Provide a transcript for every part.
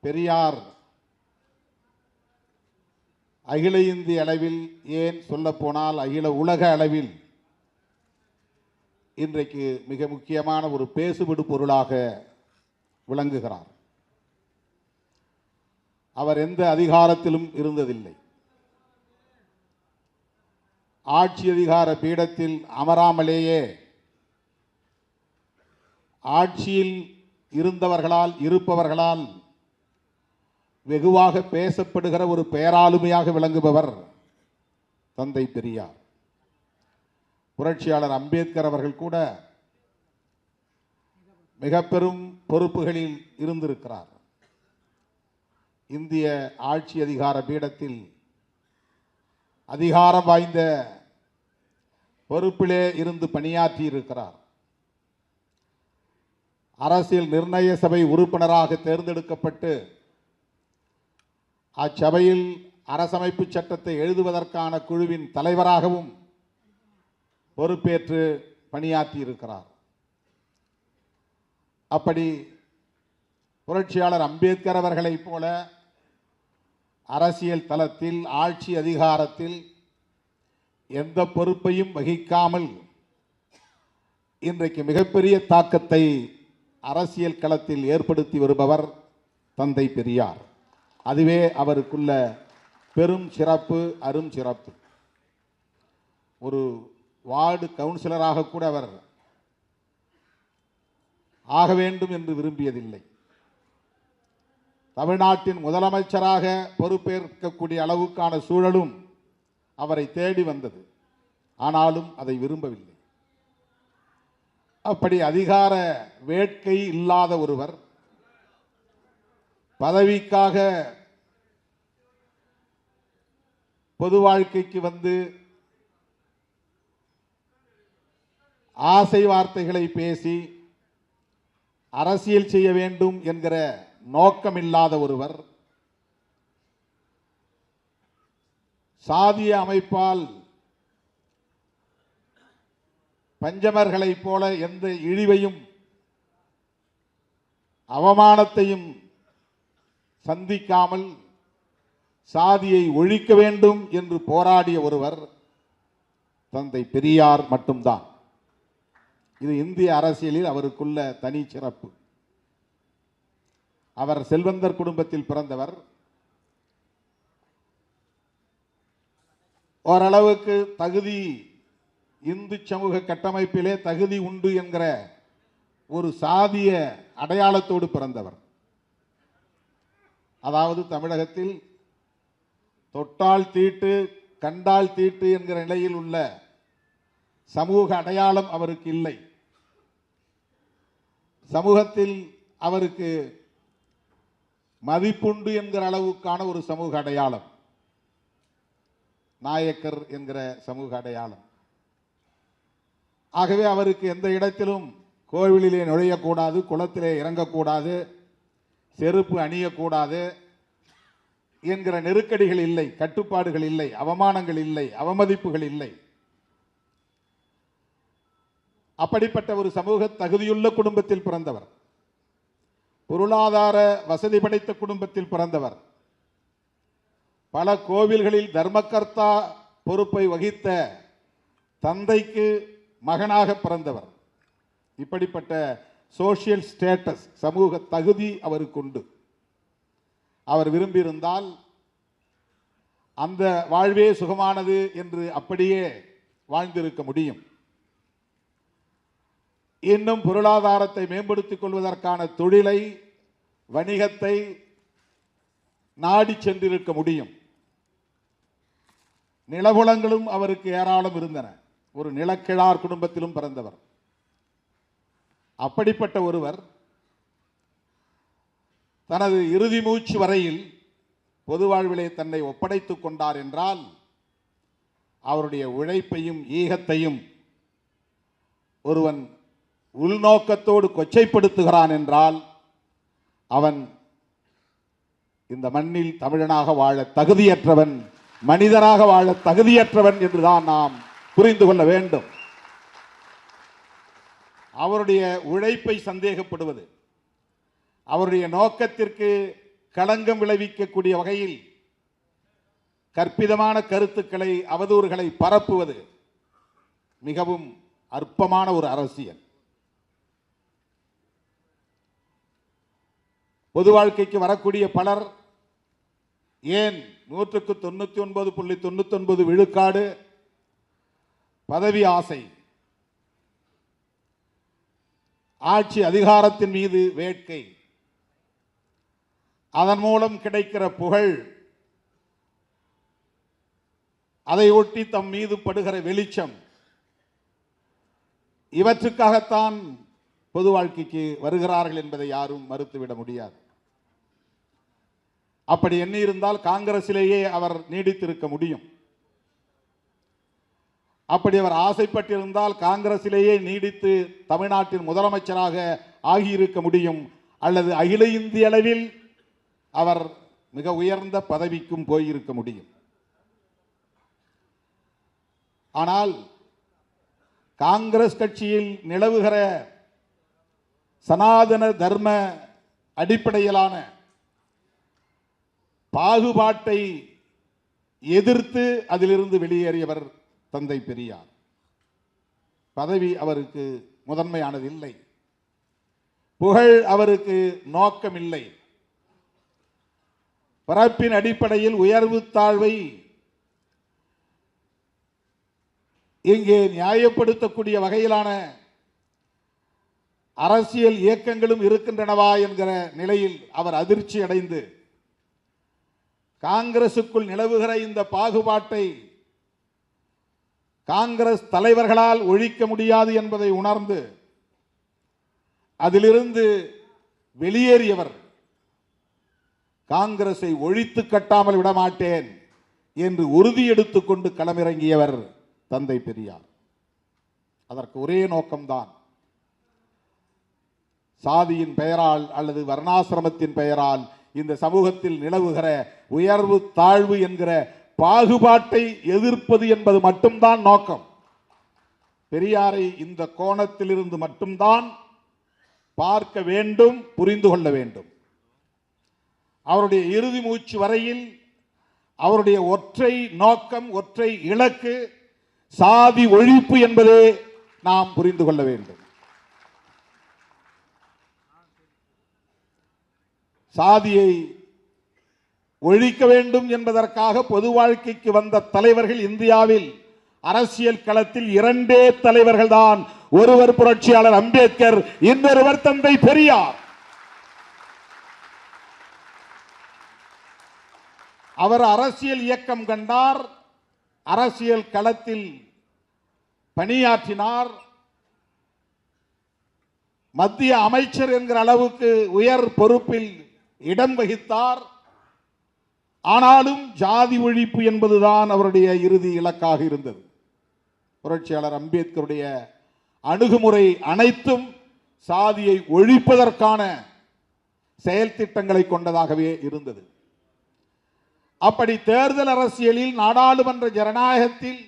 பெரியார் அகில இந்திய அளவில், ஏன் சொல்லப்போனால் அகில உலக அளவில் இன்றைக்கு மிக முக்கியமான ஒரு பேசுபடு பொருளாக விளங்குகிறார். அவர் எந்த அதிகாரத்திலும் இருந்ததில்லை. ஆட்சி அதிகார பீடத்தில் அமராமலேயே ஆட்சியில் இருந்தவர்களால் இருப்பவர்களால் வெகுவாக பேசப்படுகிற ஒரு பேராளுமையாக விளங்குபவர் தந்தை பெரியார். புரட்சியாளர் அம்பேத்கர் அவர்கள் கூட மிக பெரும் பொறுப்புகளில் இருந்திருக்கிறார். இந்திய ஆட்சி அதிகார பீடத்தில் அதிகாரம் வாய்ந்த பொறுப்பிலே இருந்து பணியாற்றி இருக்கிறார். அரசியல் நிர்ணய சபை உறுப்பினராக தேர்ந்தெடுக்கப்பட்டு அச்சபையில் அரசமைப்பு சட்டத்தை எழுதுவதற்கான குழுவின் தலைவராகவும் பொறுப்பேற்று பணியாற்றி இருக்கிறார். அப்படி புரட்சியாளர் அம்பேத்கர் அவர்களைப் போல அரசியல் தளத்தில் ஆட்சி அதிகாரத்தில் எந்த பொறுப்பையும் வகிக்காமல் இன்றைக்கு மிகப்பெரிய தாக்கத்தை அரசியல் களத்தில் ஏற்படுத்தி வருபவர் தந்தை பெரியார். அதுவே அவருக்குள்ள பெரும் சிறப்பு, அரும் சிறப்பு. ஒரு வார்டு கவுன்சிலராக கூட அவர் ஆக வேண்டும் என்று விரும்பியதில்லை. தமிழ்நாட்டின் முதலமைச்சராக பொறுப்பேற்கக்கூடிய அளவுக்கான சூழலும் அவரை தேடி வந்தது. ஆனாலும் அதை விரும்பவில்லை. அப்படி அதிகார வேட்கை இல்லாத ஒருவர் பதவிக்காக பொது வாழ்க்கைக்கு வந்து ஆசை வார்த்தைகளை பேசி அரசியல் செய்ய வேண்டும் என்கிற நோக்கமில்லாத ஒருவர் சாதிய அமைப்பால் பஞ்சமர்களைப் போல எந்த இழிவையும் அவமானத்தையும் சந்திக்காமல் சாதியை ஒழிக்க வேண்டும் என்று போராடிய ஒருவர் தந்தை பெரியார் மட்டும்தான். இது இந்திய அரசியலில் அவருக்குள்ள தனி சிறப்பு. அவர் செல்வந்தர் குடும்பத்தில் பிறந்தவர். ஓரளவுக்கு தகுதி, இந்து சமூக கட்டமைப்பிலே தகுதி உண்டு என்கிற ஒரு சாதிய அடையாளத்தோடு பிறந்தவர். அதாவது தமிழகத்தில் தொட்டால் தீட்டு கண்டால் தீட்டு என்கிற நிலையில் உள்ள சமூக அடையாளம் அவருக்கு இல்லை. சமூகத்தில் அவருக்கு மதிப்புண்டு என்கிற அளவுக்கான ஒரு சமூக அடையாளம், நாயக்கர் என்கிற சமூக அடையாளம். ஆகவே அவருக்கு எந்த இடத்திலும் கோவிலிலே நுழையக்கூடாது, குளத்திலே இறங்கக்கூடாது, செருப்பு அணியக்கூடாது என்கிற நெருக்கடிகள் இல்லை, கட்டுப்பாடுகள் இல்லை, அவமானங்கள் இல்லை, அவமதிப்புகள் இல்லை. அப்படிப்பட்ட ஒரு சமூக தகுதியுள்ள குடும்பத்தில் பிறந்தவர். பொருளாதார வசதி படைத்த குடும்பத்தில் பிறந்தவர். பல கோவில்களில் தர்மகர்த்தா பொறுப்பை வகித்த தந்தைக்கு மகனாக பிறந்தவர். இப்படிப்பட்ட சோசியல் ஸ்டேட்டஸ், சமூக தகுதி அவருக்கு உண்டு. அவர் விரும்பியிருந்தால் அந்த வாழ்வே சுகமானது என்று அப்படியே வாழ்ந்திருக்க முடியும். இன்னும் பொருளாதாரத்தை மேம்படுத்திக் கொள்வதற்கான தொழிலை, வணிகத்தை நாடி சென்றிருக்க முடியும். நிலபுலங்களும் அவருக்கு ஏராளம் இருந்தன. ஒரு நிலக்கிழார் குடும்பத்திலும் பிறந்தவர். அப்படிப்பட்ட ஒருவர் தனது இறுதி மூச்சு வரையில் பொது வாழ்விலே தன்னை ஒப்படைத்துக் கொண்டார் என்றால் அவருடைய உழைப்பையும் ஈகத்தையும் ஒருவன் உள்நோக்கத்தோடு கொச்சைப்படுத்துகிறான் என்றால் அவன் இந்த மண்ணில் தமிழனாக வாழ தகுதியற்றவன், மனிதனாக வாழ தகுதியற்றவன் என்றுதான் நாம் புரிந்து கொள்ள வேண்டும். அவருடைய உழைப்பை சந்தேகப்படுவது, அவருடைய நோக்கத்திற்கு களங்கம் விளைவிக்கக்கூடிய வகையில் கற்பிதமான கருத்துக்களை, அவதூறுகளை பரப்புவது மிகவும் அற்பமான ஒரு அரசியல். பொது வாழ்க்கைக்கு வரக்கூடிய பலர் ஏன் 199.99 விழுக்காடு பதவி ஆசை, ஆட்சி அதிகாரத்தின் மீது வேட்கை, அதன் மூலம் கிடைக்கிற புகழ், அதை ஒட்டி தம் மீது படுகிற வெளிச்சம், இவற்றுக்காகத்தான் பொது வாழ்க்கைக்கு வருகிறார்கள் என்பதை யாரும் மறுத்துவிட முடியாது. அப்படி எண்ணியிருந்தால் காங்கிரசிலேயே அவர் நீடித்திருக்க முடியும். அப்படி அவர் ஆசைப்பட்டிருந்தால் காங்கிரசிலேயே நீடித்து தமிழ்நாட்டின் முதலமைச்சராக ஆகியிருக்க முடியும். அல்லது அகில இந்திய அளவில் அவர் மிக உயர்ந்த பதவிக்கும் போயிருக்க முடியும். ஆனால் காங்கிரஸ் கட்சியில் நிலவுகிற சனாதன தர்ம அடிப்படையிலான பாகுபாட்டை எதிர்த்து அதிலிருந்து வெளியேறியவர் தந்தை பெரியார். பதவி அவருக்கு முதன்மையானது இல்லை, புகழ் அவருக்கு நோக்கமில்லை. பிறப்பின் அடிப்படையில் உயர்வு தாழ்வை இங்கே நியாயப்படுத்தக்கூடிய வகையிலான அரசியல் இயக்கங்களும் இருக்கின்றனவா என்கிற நிலையில் அவர் அதிர்ச்சி அடைந்து காங்கிரசுக்குள் நிலவுகிற இந்த பாகுபாட்டை காங்கிரஸ் தலைவர்களால் ஒழிக்க முடியாது என்பதை உணர்ந்து அதிலிருந்து வெளியேறியவர். காங்கிரஸை ஒழித்து கட்டாமல் விடமாட்டேன் என்று உறுதி எடுத்துக்கொண்டு களமிறங்கியவர் தந்தை பெரியார். அதற்கு ஒரே நோக்கம்தான், சாதியின் பெயரால் அல்லது வர்ணாசிரமத்தின் பெயரால் இந்த சமூகத்தில் நிலவுகிற உயர்வு தாழ்வு என்கிற பாகுபாட்டை எதிர்ப்பது என்பது மட்டும்தான் நோக்கம். பெரியாரை இந்த கோணத்திலிருந்து மட்டும்தான் பார்க்க வேண்டும், புரிந்து கொள்ள வேண்டும். அவருடைய இறுதி மூச்சு வரையில் அவருடைய ஒற்றை நோக்கம், ஒற்றை இலக்கு சாதி ஒழிப்பு என்பதே நாம் புரிந்து கொள்ள வேண்டும். சாதியை ஒழிக்க வேண்டும் என்பதற்காக பொது வாழ்க்கைக்கு வந்த தலைவர்கள் இந்தியாவில் அரசியல் களத்தில் இரண்டே தலைவர்கள் தான். ஒருவர் புரட்சியாளர் அம்பேத்கர், இன்னொருவர் தந்தை பெரியார். அவர் அரசியல் இயக்கம் கண்டார், அரசியல் களத்தில் பணியாற்றினார், மத்திய அமைச்சர் என்கிற அளவுக்கு உயர் பொறுப்பில் இடம் வகித்தார். ஆனாலும் ஜாதி ஒழிப்பு என்பதுதான் அவருடைய இறுதி இலக்காக இருந்தது. புரட்சியாளர் அம்பேத்கருடைய அணுகுமுறை அனைத்தும் சாதியை ஒழிப்பதற்கான செயல் திட்டங்களை கொண்டதாகவே இருந்தது. அப்படி தேர்தல் அரசியலில், நாடாளுமன்ற ஜனநாயகத்தில்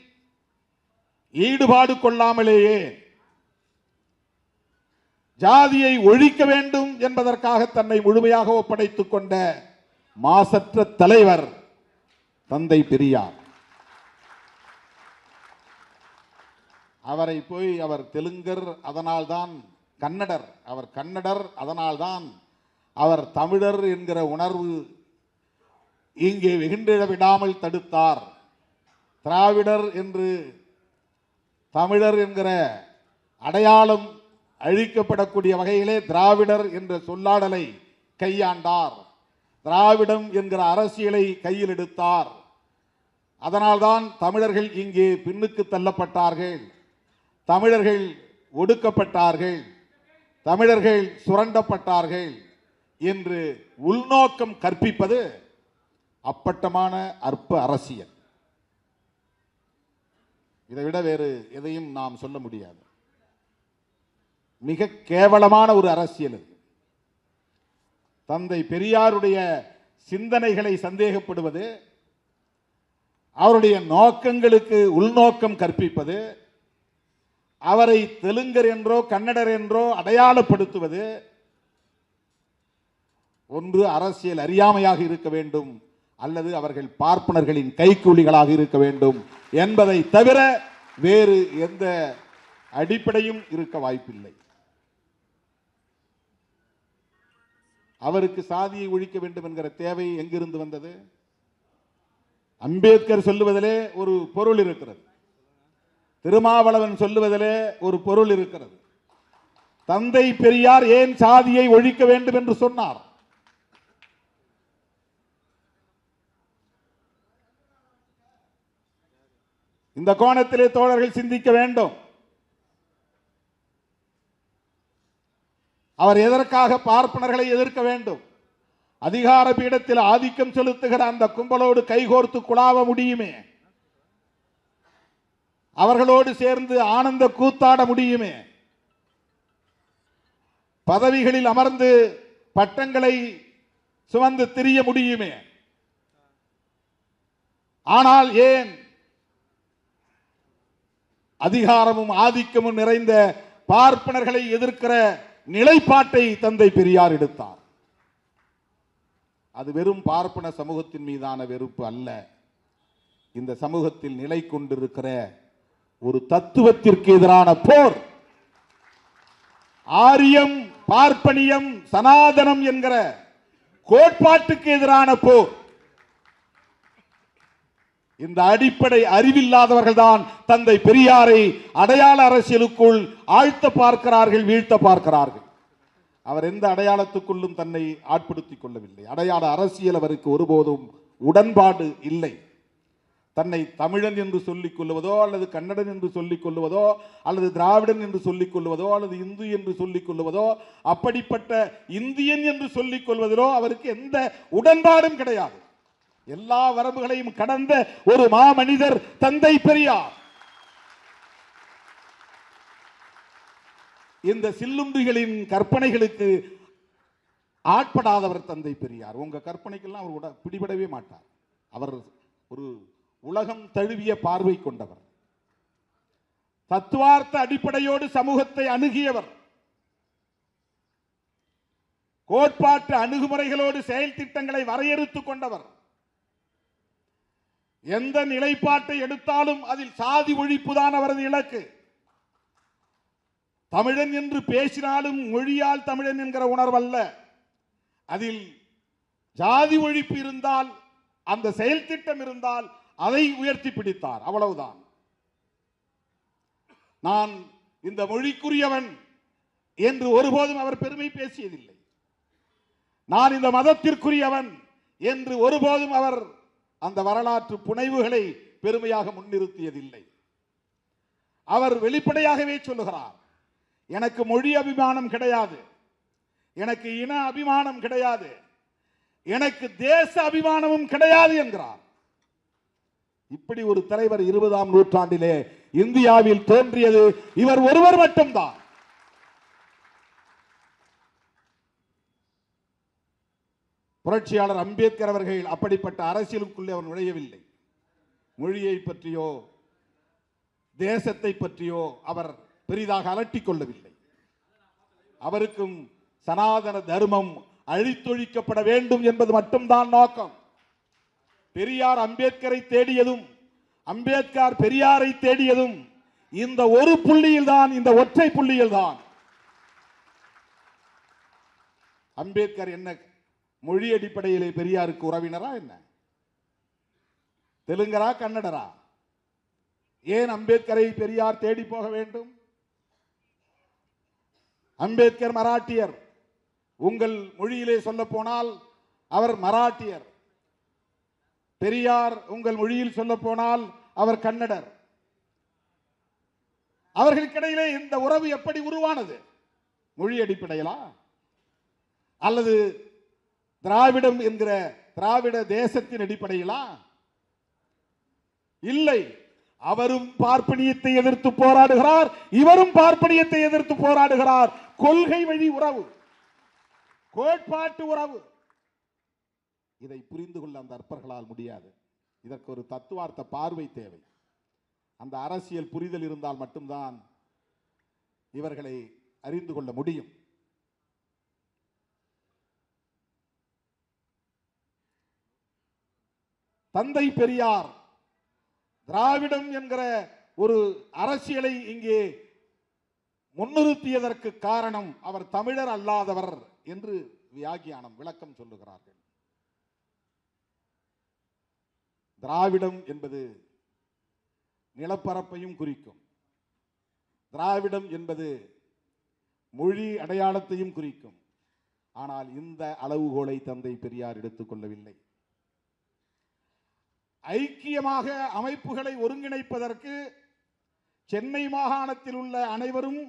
ஈடுபாடு கொள்ளாமலேயே ஜாதியை ஒழிக்க வேண்டும் என்பதற்காக தன்னை முழுமையாக ஒப்படைத்துக் கொண்ட மாசற்ற தலைவர் தந்தை பெரியார். அவரை போய் அவர் தெலுங்கர், அதனால்தான் கன்னடர், அவர் கன்னடர், அதனால்தான் அவர் தமிழர் என்கிற உணர்வு இங்கே வெகுண்டிட விடாமல் தடுத்தார். திராவிடர் என்று தமிழர் என்கிற அடையாளம் அழிக்கப்படக்கூடிய வகையிலே திராவிடர் என்ற சொல்லாடலை கையாண்டார். திராவிடம் என்கிற அரசியலை கையில் எடுத்தார். அதனால்தான் தமிழர்கள் இங்கே பின்னுக்கு தள்ளப்பட்டார்கள், தமிழர்கள் ஒடுக்கப்பட்டார்கள், தமிழர்கள் சுரண்டப்பட்டார்கள் என்று உள்நோக்கம் கற்பிப்பது அப்பட்டமான அற்ப அரசியல். இதைவிட வேறு எதையும் நாம் சொல்ல முடியாது. மிக கேவலமான ஒரு அரசியல். தந்தை பெரியாருடைய சிந்தனைகளை சந்தேகப்படுவது, அவருடைய நோக்கங்களுக்கு உள்நோக்கம் கற்பிப்பது, அவரை தெலுங்கர் என்றோ கன்னடர் என்றோ அடையாளப்படுத்துவது, ஒன்று அரசியல் அறியாமையாக இருக்க வேண்டும், அல்லது அவர்கள் பார்ப்பனர்களின் கைக்கூலிகளாக இருக்க வேண்டும் என்பதை தவிர வேறு எந்த அடிப்படையும் இருக்க வாய்ப்பில்லை. அவருக்கு சாதியை ஒழிக்க வேண்டும் என்கிற தேவை எங்கிருந்து வந்தது? அம்பேத்கர் சொல்லுவதிலே ஒரு பொருள் இருக்கிறது, திருமாவளவன் சொல்லுவதிலே ஒரு பொருள் இருக்கிறது. தந்தை பெரியார் ஏன் சாதியை ஒழிக்க வேண்டும் என்று சொன்னார்? இந்த கோணத்திலே தோழர்கள் சிந்திக்க வேண்டும். அவர் எதற்காக பார்ப்பனர்களை எதிர்க்க வேண்டும்? அதிகார பீடத்தில் ஆதிக்கம் செலுத்துகிற அந்த கும்பலோடு கைகோர்த்து குழாவ முடியுமே, அவர்களோடு சேர்ந்து ஆனந்த கூத்தாட முடியுமே, பதவிகளில் அமர்ந்து பட்டங்களை சுமந்து திரிய முடியுமே. ஆனால் ஏன் அதிகாரமும் ஆதிக்கமும் நிறைந்த பார்ப்பனர்களை எதிர்க்கிற நிலைப்பாட்டை தந்தை பெரியார் எடுத்தார்? அது வெறும் பார்ப்பன சமூகத்தின் மீதான வெறுப்பு அல்ல, இந்த சமூகத்தில் நிலை கொண்டிருக்கிற ஒரு தத்துவத்திற்கு எதிரான போர். ஆரியம், பார்ப்பனியம், சனாதனம் என்கிற கோட்பாட்டுக்கு எதிரான போர். இந்த அடிப்படை அறிவில்லாதவர்கள் தான் தந்தை பெரியாரை அடையாள அரசியலுக்குள் ஆழ்த்த பார்க்கிறார்கள், வீழ்த்த பார்க்கிறார்கள். அவர் எந்த அடையாளத்துக்குள்ளும் தன்னை ஆட்படுத்திக் கொள்ளவில்லை. அடையாள அரசியல் அவருக்கு ஒருபோதும் உடன்பாடு இல்லை. தன்னை தமிழன் என்று சொல்லிக் கொள்வதோ, அல்லது கன்னடன் என்று சொல்லிக் கொள்வதோ, அல்லது திராவிடன் என்று சொல்லிக் கொள்வதோ, அல்லது இந்து என்று சொல்லிக் கொள்வதோ, அப்படிப்பட்ட இந்தியன் என்று சொல்லிக் கொள்வதிலோ அவருக்கு எந்த உடன்பாடும் கிடையாது. எல்லா வரம்புகளையும் கடந்த ஒரு மாமனிதர் தந்தை பெரியார். இந்த சில்லுண்டிகளின் கற்பனைகளுக்கு ஆட்படாதவர் தந்தை பெரியார். உங்க கற்பனைக்கெல்லாம் அவர் பிடிபடவே மாட்டார். அவர் ஒரு உலகம் தழுவிய பார்வை கொண்டவர், தத்துவார்த்த அடிப்படையோடு சமூகத்தை அணுகியவர், கோட்பாட்டு அணுகுமுறைகளோடு செயல் திட்டங்களை வரையறுத்துக் கொண்டவர். எந்த நிலைப்பாட்டை எடுத்தாலும் அதில் சாதி ஒழிப்பு தான் அவரது இலக்கு. தமிழன் என்று பேசினாலும் மொழியால் தமிழன் என்கிற உணர்வல்ல, அதில் ஜாதி ஒழிப்பு இருந்தால், அந்த செயல் திட்டம் இருந்தால் அதை உயர்த்தி பிடித்தார். அவ்வளவுதான். நான் இந்த மொழிக்குரியவன் என்று ஒருபோதும் அவர் பெருமை பேசியதில்லை. நான் இந்த மதத்திற்குரியவன் என்று ஒருபோதும் அவர் அந்த வரலாற்று புனைவுகளை பெருமையாக முன்னிறுத்தியதில்லை. அவர் வெளிப்படையாகவே சொல்லுகிறார், எனக்கு மொழி அபிமானம் கிடையாது, எனக்கு இன அபிமானம் கிடையாது, எனக்கு தேச அபிமானமும் கிடையாது என்கிறார். இப்படி ஒரு தலைவர் 20ஆம் நூற்றாண்டிலே இந்தியாவில் தோன்றியது இவர் ஒருவர் மட்டும்தான். புரட்சியாளர் அம்பேத்கர் அவர்கள் அப்படிப்பட்ட அரசியலுக்குள்ளே அவர் நுழையவில்லை. மொழியை பற்றியோ தேசத்தை பற்றியோ அவர் பெரிதாக அலட்டிக் கொள்ளவில்லை. அவருக்கும் சனாதன தர்மம் அழித்தொழிக்கப்பட வேண்டும் என்பது மட்டும்தான் நோக்கம். பெரியார் அம்பேத்கரை தேடியதும், அம்பேத்கர் பெரியாரை தேடியதும் இந்த ஒரு புள்ளியில் தான், இந்த ஒற்றை புள்ளியில் தான். அம்பேத்கர் என்ன மொழி அடிப்படையிலே பெரியாருக்கு உறவினரா என்ன? தெலுங்கரா, கன்னடரா? ஏன் அம்பேத்கரை பெரியார் தேடி போக வேண்டும்? அம்பேத்கர் மராட்டியர். உங்கள் மொழியிலே சொல்ல போனால் அவர் மராட்டியர். பெரியார் உங்கள் மொழியில் சொல்ல போனால் அவர் கன்னடர். அவர்களுக்கிடையிலே இந்த உறவு எப்படி உருவானது? மொழி அடிப்படையிலா, அல்லது திராவிடம் என்கிற திராவிட தேசத்தின் அடிப்படையிலா? இல்லை. அவரும் பார்ப்பனியத்தை எதிர்த்து போராடுகிறார், இவரும் பார்ப்பனியத்தை எதிர்த்து போராடுகிறார். கொள்கை வழி உறவு, கோட்பாட்டு உறவு. இதை புரிந்து கொள்ள அந்த அற்பர்களால் முடியாது. இதற்கு ஒரு தத்துவார்த்த பார்வை தேவை. அந்த அரசியல் புரிதல் இருந்தால் மட்டும்தான் இவர்களை அறிந்து கொள்ள முடியும். தந்தை பெரியார் திராவிடம் என்கிற ஒரு அரசியலை இங்கே முன்னிறுத்தியதற்கு காரணம் அவர் தமிழர் அல்லாதவர் என்று வியாக்கியானம் விளக்கம் சொல்லுகிறார்கள். திராவிடம் என்பது நிலப்பரப்பையும் குறிக்கும். திராவிடம் என்பது மொழி அடையாளத்தையும் குறிக்கும். ஆனால் இந்த அளவுகோலை தந்தை பெரியார் எடுத்துக்கொள்ளவில்லை. ஐக்கியமாக அமைப்புகளை ஒருங்கிணைப்பதற்கு சென்னை மாகாணத்தில் உள்ள அனைவரும்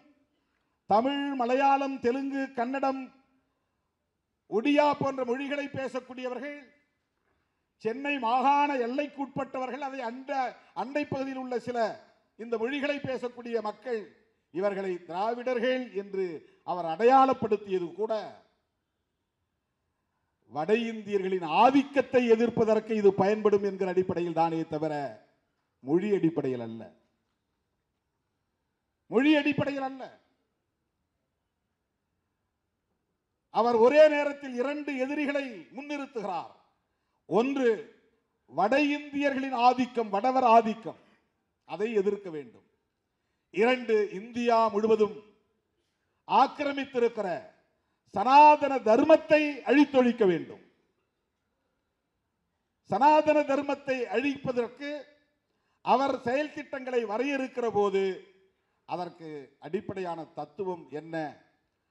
தமிழ், மலையாளம், தெலுங்கு, கன்னடம், ஒடியா போன்ற மொழிகளை பேசக்கூடியவர்கள், சென்னை மாகாண எல்லைக்குட்பட்டவர்கள், அதை அண்டை பகுதியில் உள்ள சில இந்த மொழிகளை பேசக்கூடிய மக்கள், இவர்களை திராவிடர்கள் என்று அவர் அடையாளப்படுத்தியது கூட வட இந்தியர்களின் ஆதிக்கத்தை எதிர்ப்பதற்கு இது பயன்படும் என்கிற அடிப்படையில் தானே தவிர மொழி அடிப்படையில் அல்ல. மொழி அடிப்படையில் அல்ல. அவர் ஒரே நேரத்தில் இரண்டு எதிரிகளை முன்னிறுத்துகிறார். ஒன்று வட இந்தியர்களின் ஆதிக்கம், வடவர் ஆதிக்கம், அதை எதிர்க்க வேண்டும். இரண்டு, இந்தியா முழுவதும் ஆக்கிரமித்திருக்கிற சனாதன தர்மத்தை அழித்தொழிக்க வேண்டும். சனாதன தர்மத்தை அழிப்பதற்கு அவர் செயல் திட்டங்களை வரையறுக்கிற போது அதற்கு அடிப்படையான தத்துவம் என்ன,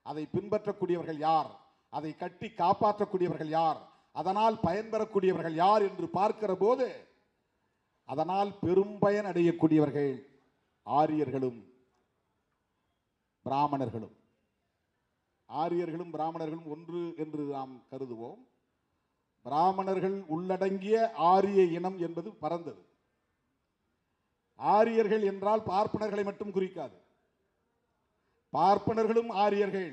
அதை பின்பற்றக்கூடியவர்கள் யார், அதை கட்டி காப்பாற்றக்கூடியவர்கள் யார், அதனால் பயன்பெறக்கூடியவர்கள் யார் என்று பார்க்கிற போது அதனால் பெரும் பயன் அடையக்கூடியவர்கள் ஆரியர்களும் பிராமணர்களும். ஆரியர்களும் பிராமணர்களும் ஒன்று என்று நாம் கருதுவோம். பிராமணர்கள் உள்ளடங்கிய ஆரிய இனம் என்பது பரந்தது. ஆரியர்கள் என்றால் பார்ப்பனர்களை மட்டும் குறிக்காது. பார்ப்பனர்களும் ஆரியர்கள்,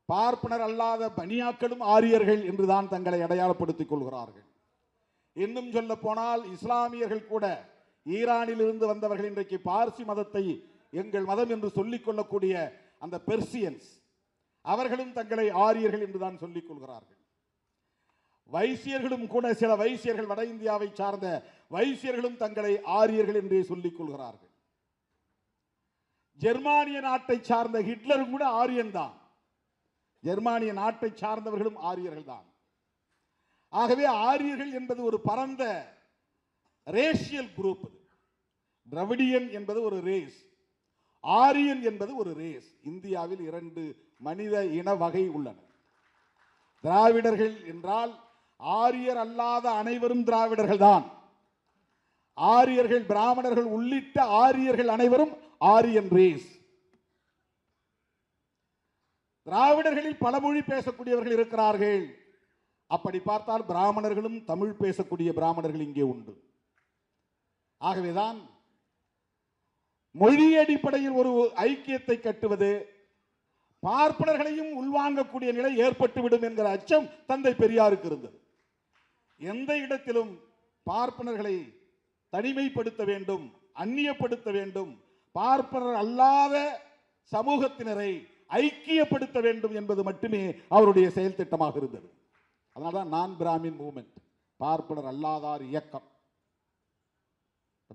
பார்ப்பனர் அல்லாத பனியாக்களும் ஆரியர்கள் என்றுதான் தங்களை அடையாளப்படுத்திக் கொள்கிறார்கள். இன்னும் சொல்ல போனால் இஸ்லாமியர்கள் கூட, ஈரானில் இருந்து வந்தவர்கள் இன்றைக்கு பார்சி மதத்தை எங்கள் மதம் என்று சொல்லிக் கொள்ளக்கூடிய அந்த பெர்சியன்ஸ், அவர்களும் தங்களை ஆரியர்கள் என்றுதான் சொல்லிக் கொள்கிறார்கள். வைசியர்களும் கூட, சில வைசியர்கள், வட இந்தியாவை சார்ந்த வைசியர்களும் தங்களை ஆரியர்கள் என்றே சொல்லிக் கொள்கிறார்கள். ஜெர்மானிய நாட்டை சார்ந்த ஹிட்லரும் கூட ஆரியன் தான். ஜெர்மானிய நாட்டை சார்ந்தவர்களும் ஆரியர்கள் தான். ஆகவே ஆரியர்கள் என்பது ஒரு பரந்த ரேஷியல் குரூப். திராவிடியன் என்பது ஒரு ரேஸ், ஆரியன் என்பது ஒரு ரேஸ். இந்தியாவில் இரண்டு மனித இன வகை உள்ளன. திராவிடர்கள் என்றால் ஆரியர் அல்லாத அனைவரும் திராவிடர்கள் தான். ஆரியர்கள், பிராமணர்கள் உள்ளிட்ட ஆரியர்கள் அனைவரும் ஆரியன் ரேஸ். திராவிடர்களில் பல மொழி பேசக்கூடியவர்கள் இருக்கிறார்கள். அப்படி பார்த்தால் பிராமணர்களும் தமிழ் பேசக்கூடிய பிராமணர்கள் இங்கே உண்டு. ஆகவேதான் மொழி அடிப்படையில் ஒரு ஐக்கியத்தை கட்டுவது பார்ப்பனர்களையும் உள்வாங்கக்கூடிய நிலை ஏற்பட்டுவிடும் என்கிற அச்சம் தந்தை பெரியாருக்கு இருந்தது. எந்த இடத்திலும் பார்ப்பனர்களை தனிமைப்படுத்த வேண்டும், அந்நியப்படுத்த வேண்டும், பார்ப்பனர் அல்லாத சமூகத்தினரை ஐக்கியப்படுத்த வேண்டும் என்பது மட்டுமே அவருடைய செயல் திட்டமாக இருந்தது. அதனால்தான் நான் பிராமின் மூவ்மெண்ட், பார்ப்பனர் அல்லாதார் இயக்கம்.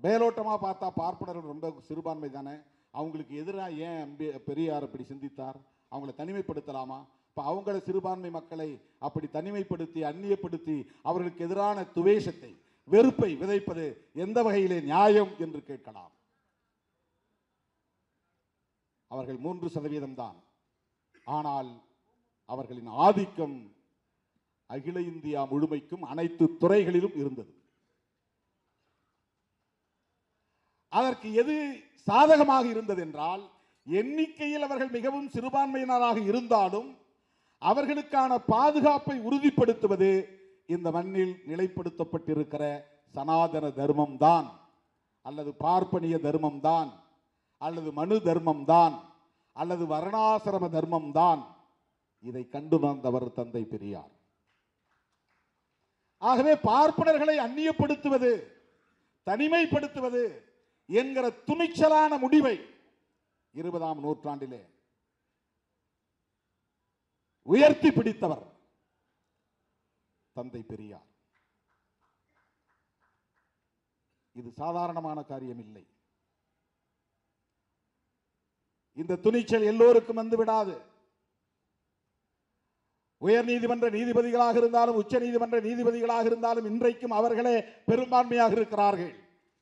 மேலோட்டமாக பார்த்தா பார்ப்பனர்கள் ரொம்ப சிறுபான்மை தானே, அவங்களுக்கு எதிராக ஏன் பெரியார் அப்படி சிந்தித்தார், அவங்களை தனிமைப்படுத்தலாமா? இப்போ அவங்கள சிறுபான்மை மக்களை அப்படி தனிமைப்படுத்தி அந்நியப்படுத்தி அவர்களுக்கு எதிரான துவேஷத்தை, வெறுப்பை விதைப்பது எந்த வகையிலே நியாயம் என்று கேட்கலாம். அவர்கள் 3% தான். ஆனால் அவர்களின் ஆதிக்கம் அகில இந்தியா முழுமைக்கும் அனைத்து துறைகளிலும் இருந்தது. அதற்கு எது சாதகமாக இருந்தது என்றால், எண்ணிக்கையில் அவர்கள் மிகவும் சிறுபான்மையினராக இருந்தாலும் அவர்களுக்கான பாதுகாப்பை உறுதிப்படுத்துவது இந்த மண்ணில் நிலைப்படுத்தப்பட்டிருக்கிற சனாதன தர்மம் தான், அல்லது பார்ப்பனிய தர்மம் தான், அல்லது மனு தர்மம் தான், அல்லது வர்ணாசிரம தர்மம் தான். இதை கண்டு வந்தவர் தந்தை பெரியார். ஆகவே பார்ப்பனர்களை அந்நியப்படுத்துவது, தனிமைப்படுத்துவது என்கிற துணிச்சலான முடிவை 20ஆம் நூற்றாண்டிலே உயர்த்தி பிடித்தவர் தந்தை பெரியார். இது சாதாரணமான காரியம் இல்லை. இந்த துணிச்சல் எல்லோருக்கும் வந்து விடாது. உயர் நீதிமன்ற நீதிபதிகளாக இருந்தாலும் உச்ச நீதிமன்ற நீதிபதிகளாக இருந்தாலும் இன்றைக்கும் அவர்களே பெரும்பான்மையாக இருக்கிறார்கள்.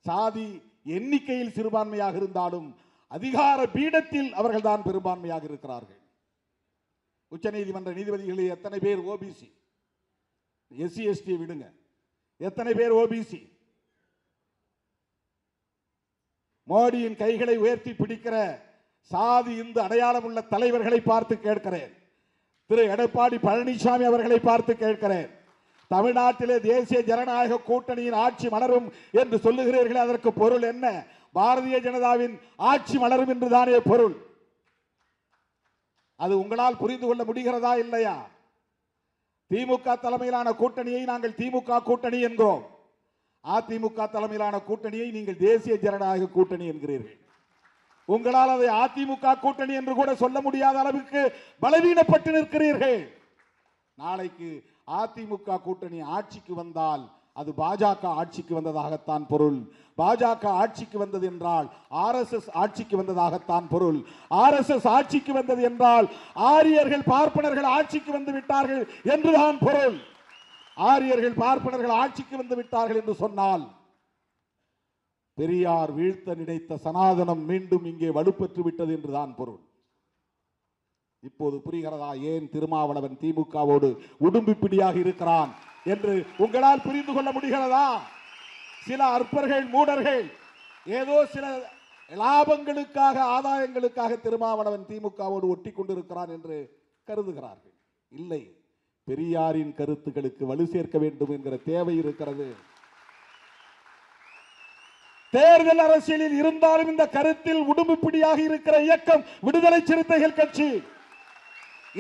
சாதி எண்ணிக்கையில் சிறுபான்மையாக இருந்தாலும் அதிகார பீடத்தில் அவர்கள் தான் பெரும்பான்மையாக இருக்கிறார்கள். உச்ச நீதிமன்ற நீதிபதிகளில் எத்தனை பேர் ஓபிசி? எஸ்சி எஸ்டி விடுங்க, எத்தனை பேர் ஓபிசி? மோடியின் கைகளை உயர்த்தி பிடிக்கிற சாதி இந்து அடையாளம் உள்ள தலைவர்களை பார்த்து கேட்கிறேன். திரு எடப்பாடி பழனிசாமி அவர்களை பார்த்து கேட்கிறேன். தமிழ்நாட்டிலே தேசிய ஜனநாயக கூட்டணியின் ஆட்சி மலரும் என்று சொல்லுகிறீர்களே, அதற்கு பொருள் என்ன? பாரதிய ஜனதாவின் ஆட்சி மலரும் என்றுதானே பொருள். அது உங்களால் புரிந்து கொள்ள முடிகிறதா இல்லையா? திமுக தலைமையிலான கூட்டணியை நாங்கள் திமுக கூட்டணி என்கிறோம். அதிமுக தலைமையிலான கூட்டணியை நீங்கள் தேசிய ஜனநாயக கூட்டணி என்கிறீர்கள். உங்களால் அதை அதிமுக கூட்டணி என்று கூட சொல்ல முடியாத அளவுக்கு பலவீனப்பட்டு நிற்கிறீர்கள். நாளைக்கு அதிமுக கூட்டணி ஆட்சிக்கு வந்தால் அது பாஜக ஆட்சிக்கு வந்ததாகத்தான் பொருள். பாஜக ஆட்சிக்கு வந்தது என்றால் RSS ஆட்சிக்கு வந்ததாகத்தான் பொருள். RSS ஆட்சிக்கு வந்தது என்றால் ஆரியர்கள் பார்ப்பனர்கள் ஆட்சிக்கு வந்து விட்டார்கள் என்றுதான் பொருள். ஆரியர்கள் பார்ப்பனர்கள் ஆட்சிக்கு வந்து விட்டார்கள் என்று சொன்னால் பெரியார் வீழ்த்த நினைத்த சனாதனம் மீண்டும் இங்கே வலுப்பெற்று விட்டது என்றுதான் பொருள். இப்போது புரிகிறதா ஏன் திருமாவளவன் திமுகவோடு உடும்பிப்பிடியாக இருக்கிறான் என்று உங்களால் புரிந்து கொள்ள முடிகிறதா? சில அற்பர்கள் மூடர்கள் ஏதோ சில லாபங்களுக்காக ஆதாயங்களுக்காக திருமாவளவன் திமுகவோடு ஒட்டி கொண்டிருக்கிறான் என்று கருதுகிறார்கள். இல்லை, பெரியாரின் கருத்துக்களுக்கு வலு சேர்க்க வேண்டும் என்கிற தேவை இருக்கிறது. தேர்தல் அரசியலில் இருந்தாலும் இந்த கருத்தில் உடும்புப்பிடியாக இருக்கிற இயக்கம் விடுதலை சிறுத்தைகள் கட்சி.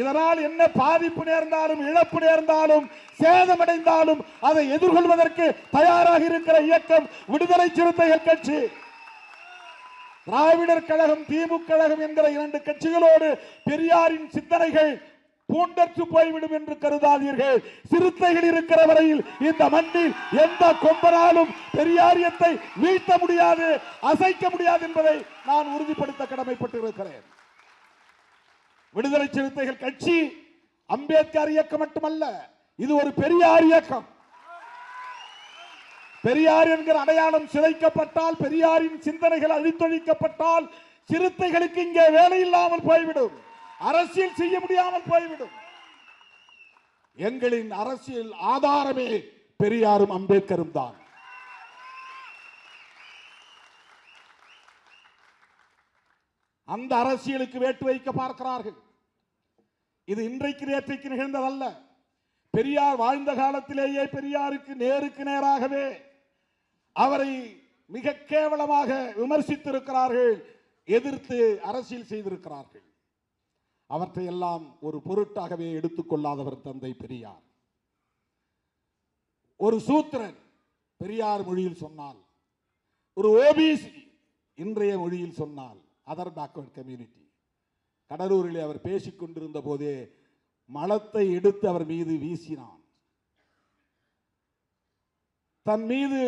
இதனால் என்ன பாதிப்பு நேர்ந்தாலும் இழப்பு நேர்ந்தாலும் சேதமடைந்தாலும் அதை எதிர்கொள்வதற்கு தயாராக இருக்கிற இயக்கம் விடுதலை சிறுத்தைகள் கட்சி. திராவிடர் கழகம் திமுக கழகம் என்கிற இரண்டு கட்சிகளோடு பெரியாரின் சிந்தனைகள் பூண்டற்று போய்விடும் என்று கருதாதீர்கள். சிறுத்தைகள் இருக்கிற வரையில் இந்த மண்ணில் எந்த கொம்பனாலும் பெரியாரியத்தை வீழ்த்த முடியாது, அசைக்க முடியாது என்பதை நான் உறுதிப்படுத்த கடமைப்பட்டிருக்கிறேன். விடுதலை சிறுத்தைகள் கட்சி அம்பேத்கர் இயக்கம் மட்டுமல்ல, இது ஒரு பெரியார் இயக்கம். பெரியார் என்கிற அடையாளம் சிதைக்கப்பட்டால், பெரியாரின் சிந்தனைகள் அழித்தொழிக்கப்பட்டால் சிறுத்தைகளுக்கு இங்கே வேலை இல்லாமல் போய்விடும், அரசியல் செய்ய முடியாமல் போய்விடும். எங்களின் அரசியல் ஆதாரமே பெரியாரும் அம்பேத்கரும் தான். அந்த அரசியலுக்கு வேட்டு வைக்க பார்க்கிறார்கள். இது இன்றைக்கு நேற்றைக்கு நிகழ்ந்ததல்ல. பெரியார் வாழ்ந்த காலத்திலேயே பெரியாருக்கு நேருக்கு நேராகவே அவரை மிக கேவலமாக விமர்சித்திருக்கிறார்கள், எதிர்த்து அரசியல் செய்திருக்கிறார்கள். அவற்றை எல்லாம் ஒரு பொருட்டாகவே எடுத்துக்கொள்ளாதவர் தந்தை பெரியார். ஒரு சூத்திரன் பெரியார் மொழியில் சொன்னால், ஒரு ஓபிசி இன்றைய மொழியில் சொன்னால் அதர் பேக்வர்ட் கம்யூனிட்டி. கடலூரில் அவர் பேசிக் கொண்டிருந்த போதே மலத்தை எடுத்து அவர் மீது வீசினான். தன் மீது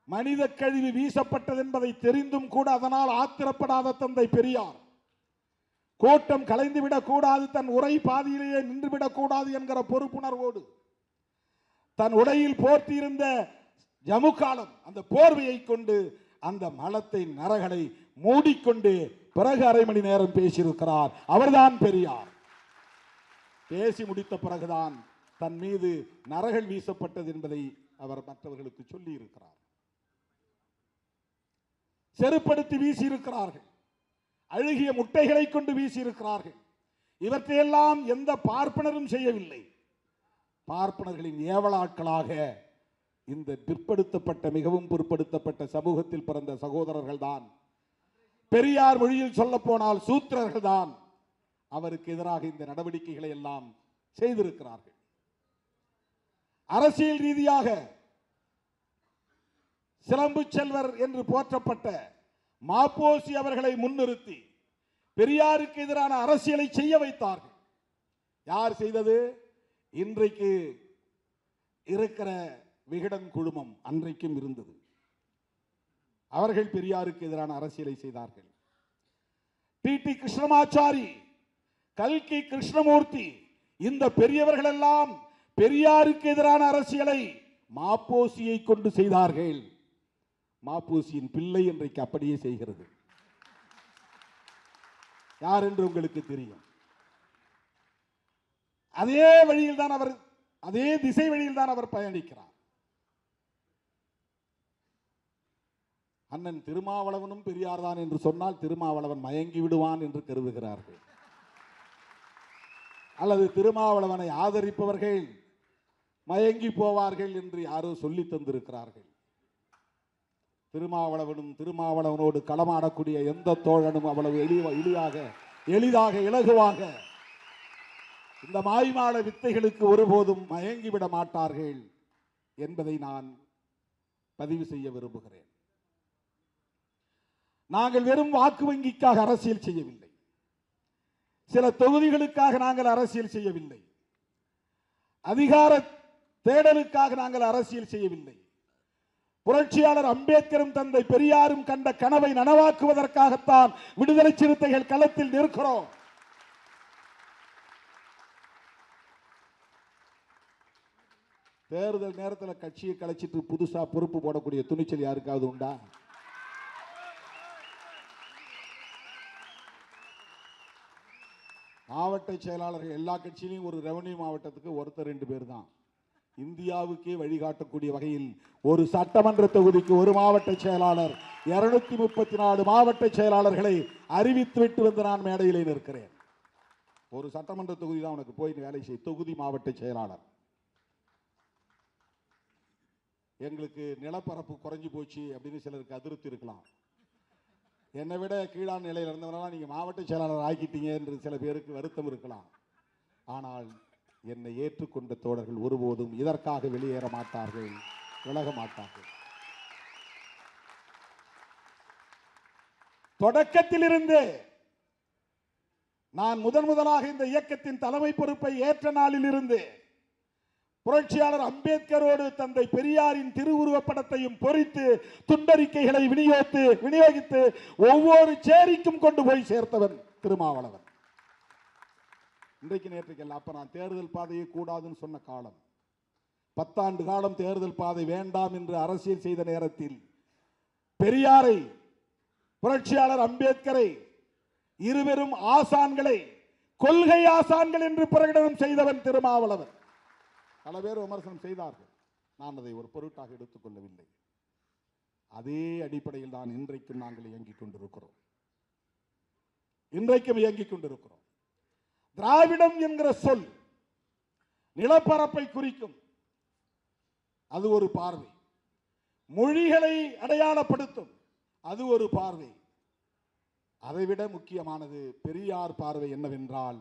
மனித கழிவு வீசப்பட்டது என்பதை தெரிந்தும் கூட அதனால் ஆத்திரப்படாத தந்தை பெரியார், கோட்டம் கலைந்துவிடக் கூடாது, தன் உரை பாதியிலேயே நின்றுவிடக் கூடாது என்கிற பொறுப்புணர்வோடு தன் உடையில் போர்த்தியிருந்த ஜமுக்காலம் அந்த போர்வையை கொண்டு அந்த மலத்தை நரகளை மூடிக்கொண்டு பிறகு அரை மணி நேரம் பேசியிருக்கிறார். அவர்தான் பெரியார். பேசி முடித்த பிறகுதான் தன் மீது நரகள் வீசப்பட்டது என்பதை அவர் மற்றவர்களுக்கு சொல்லி இருக்கிறார். செருப்படுத்தி வீசி இருக்கிறார்கள், அழுகிய முட்டைகளை கொண்டு வீசி இருக்கிறார்கள். இவற்றையெல்லாம் எந்த பார்ப்பனரும் செய்யவில்லை. பார்ப்பனர்களின் ஏவலாட்களாக இந்த பிற்படுத்தப்பட்ட மிகவும் பிற்படுத்தப்பட்ட சமூகத்தில் பிறந்த சகோதரர்கள் தான், பெரியார் மொழியில் சொல்ல போனால் சூத்திரர்கள் தான் அவருக்கு எதிராக இந்த நடவடிக்கைகளை எல்லாம் செய்திருக்கிறார்கள். அரசியல் ரீதியாக சிலம்பு செல்வர் என்று போற்றப்பட்ட மாப்போசி அவர்களை முன்னிறுத்தி பெரியாருக்கு எதிரான அரசியலை செய்ய வைத்தார்கள். யார் செய்தது? இன்றைக்கு இருக்கிற விகடன் குழுமம் அன்றைக்கும் இருந்தது. அவர்கள் பெரியாருக்கு எதிரான அரசியலை செய்தார்கள். டி கிருஷ்ணமாச்சாரி, கல்கி கிருஷ்ணமூர்த்தி, இந்த பெரியவர்கள் எல்லாம் பெரியாருக்கு எதிரான அரசியலை மாப்போசியை கொண்டு செய்தார்கள். மாப்போசியின் பிள்ளை இன்றைக்கு அப்படியே செய்கிறது. யார் என்று உங்களுக்கு தெரியும். அதே வழியில் தான் அவர், அதே திசை வழியில் தான் அவர் பயணிக்கிறார். அண்ணன் திருமாவளவனும் பெரியார் தான் என்று சொன்னால் திருமாவளவன் மயங்கி விடுவான் என்று கருதுகிறார்கள். அல்லது திருமாவளவனை ஆதரிப்பவர்கள் மயங்கி போவார்கள் என்று யாரோ சொல்லி தந்திருக்கிறார்கள். திருமாவளவனும் திருமாவளவனோடு களமாடக்கூடிய எந்த தோழனும் அவ்வளவு எளிதாக இலகுவாக இந்த மாய்மாட வித்தைகளுக்கு ஒருபோதும் மயங்கிவிட மாட்டார்கள் என்பதை நான் பதிவு செய்ய விரும்புகிறேன். நாங்கள் வெறும் வாக்கு வங்கிக்காக அரசியல் செய்யவில்லை. சில தொகுதிகளுக்காக நாங்கள் அரசியல் செய்யவில்லை. அதிகார தேடலுக்காக நாங்கள் அரசியல் செய்யவில்லை. புரட்சியாளர் அம்பேத்கரும் தந்தை பெரியாரும் கண்ட கனவை நனவாக்குவதற்காகத்தான் விடுதலை சிறுத்தைகள் களத்தில் நிற்கிறோம். தேர்தல் நேரத்தில் கட்சியை கலைச்சிட்டு புதுசா பொறுப்பு போடக்கூடிய துணிச்சல் யாருக்காவது உண்டா? மாவட்ட செயலாளர்கள் எல்லா கட்சியிலும் ஒரு ரெவன்யூ மாவட்டத்துக்கு ஒருத்தர் 2 பேர் தான். இந்தியாவுக்கே வழிகாட்டக்கூடிய வகையில் ஒரு சட்டமன்ற தொகுதிக்கு ஒரு மாவட்ட செயலாளர், 234 மாவட்ட செயலாளர்களை அறிவித்துவிட்டு வந்து நான் மேடையிலே நிற்கிறேன். ஒரு சட்டமன்ற தொகுதி தான் உனக்கு போய் வேலை செய்ய, தொகுதி மாவட்ட செயலாளர். எங்களுக்கு நிலப்பரப்பு குறைஞ்சி போச்சு அப்படின்னு சிலருக்கு அதிருப்தி இருக்கலாம். என்னை விட கீழான நிலையில் இருந்தவரெல்லாம் நீங்க மாவட்ட செயலாளர் ஆக்கிட்டீங்க என்று சில பேருக்கு வருத்தம் இருக்கலாம். ஆனால் என்னை ஏற்றுக்கொண்ட தோழர்கள் ஒருபோதும் இதற்காக வெளியேற மாட்டார்கள், விலக மாட்டார்கள். தொடக்கத்திலிருந்து நான் முதலாக இந்த இயக்கத்தின் தலைமை பொறுப்பை ஏற்ற நாளில் இருந்து புரட்சியாளர் அம்பேத்கரோடு தந்தை பெரியாரின் திருவுருவப் படத்தையும் பொறித்து துண்டறிக்கைகளை விநியோகித்து ஒவ்வொரு சேரிக்கும் கொண்டு போய் சேர்த்தவன் திருமாவளவன். இன்றைக்கு நேற்றுக்கல்ல, அப்ப நான் தேர்தல் பாதையை கூடாதுன்னு சொன்ன காலம், 10 ஆண்டு காலம் தேர்தல் பாதை வேண்டாம் என்று அரசியல் செய்த நேரத்தில் பெரியாரை, புரட்சியாளர் அம்பேத்கரை, இருவரும் ஆசான்களை கொள்கை ஆசான்கள் என்று பிரகடனம் செய்தவன் திருமாவளவன். பல பேர் விமர்சனம் செய்தார்கள். நான் அதை ஒரு பொருட்டாக எடுத்துக்கொள்ளவில்லை. அதே அடிப்படையில் தான் இன்றைக்கும் நாங்கள் இயங்கிக் கொண்டிருக்கிறோம். திராவிடம் என்கிற சொல் நிலப்பரப்பை குறிக்கும், அது ஒரு பார்வை. மொழிகளை அடையாளப்படுத்தும், அது ஒரு பார்வை. அதைவிட முக்கியமானது பெரியார் பார்வை என்னவென்றால்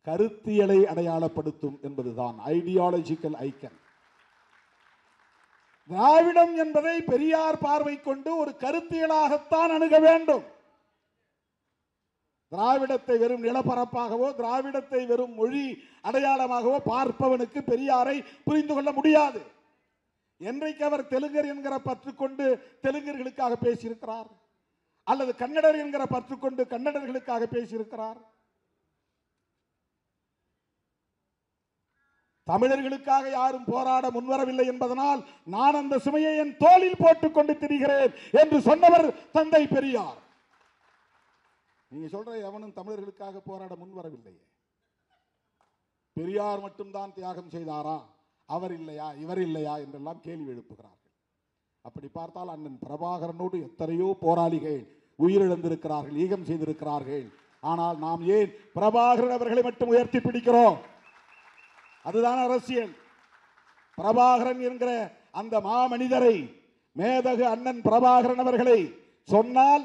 கருத்தியலை அடையாளப்படுத்தும் என்பதுதான், ஐடியாலஜிக்கல் ஐக்கன். திராவிடம் என்பதை பெரியார் பார்வை கொண்டு ஒரு கருத்தியலாகத்தான் அணுக வேண்டும். திராவிடத்தை வெறும் நிலப்பரப்பாகவோ, திராவிடத்தை வெறும் மொழி அடையாளமாகவோ பார்ப்பவனுக்கு பெரியாரை புரிந்து கொள்ள முடியாது. என்றைக்கு அவர் தெலுங்கர் என்கிற பற்றுக்கொண்டு தெலுங்கர்களுக்காக பேசியிருக்கிறார், அல்லது கன்னடர் என்கிற பற்றுக்கொண்டு கன்னடர்களுக்காக பேசியிருக்கிறார், தமிழர்களுக்காக யாரும் போராட முன்வரவில்லை என்பதனால் நான் அந்த சுமையை என் தோளில் போட்டுக் கொண்டு திரிகிறேன் என்று சொன்னவர் தந்தை பெரியார். நீங்க சொல்ற எவனும் தமிழர்களுக்காக போராட முன்வரவில்லை. பெரியார் மட்டும்தான் தியாகம் செய்தாரா, அவர் இல்லையா, இவர் இல்லையா என்றெல்லாம் கேள்வி எழுப்புகிறார்கள். அப்படி பார்த்தால் அண்ணன் பிரபாகரனோடு எத்தனையோ போராளிகள் உயிரிழந்திருக்கிறார்கள், ஈகம் செய்திருக்கிறார்கள். ஆனால் நாம் ஏன் பிரபாகரன் அவர்களை மட்டும் உயர்த்தி பிடிக்கிறோம்? அதுதான் அரசியல். பிரபாகரன் என்கிற அந்த மாமனிதரை, மேதகு அண்ணன் பிரபாகரன் அவர்களை சொன்னால்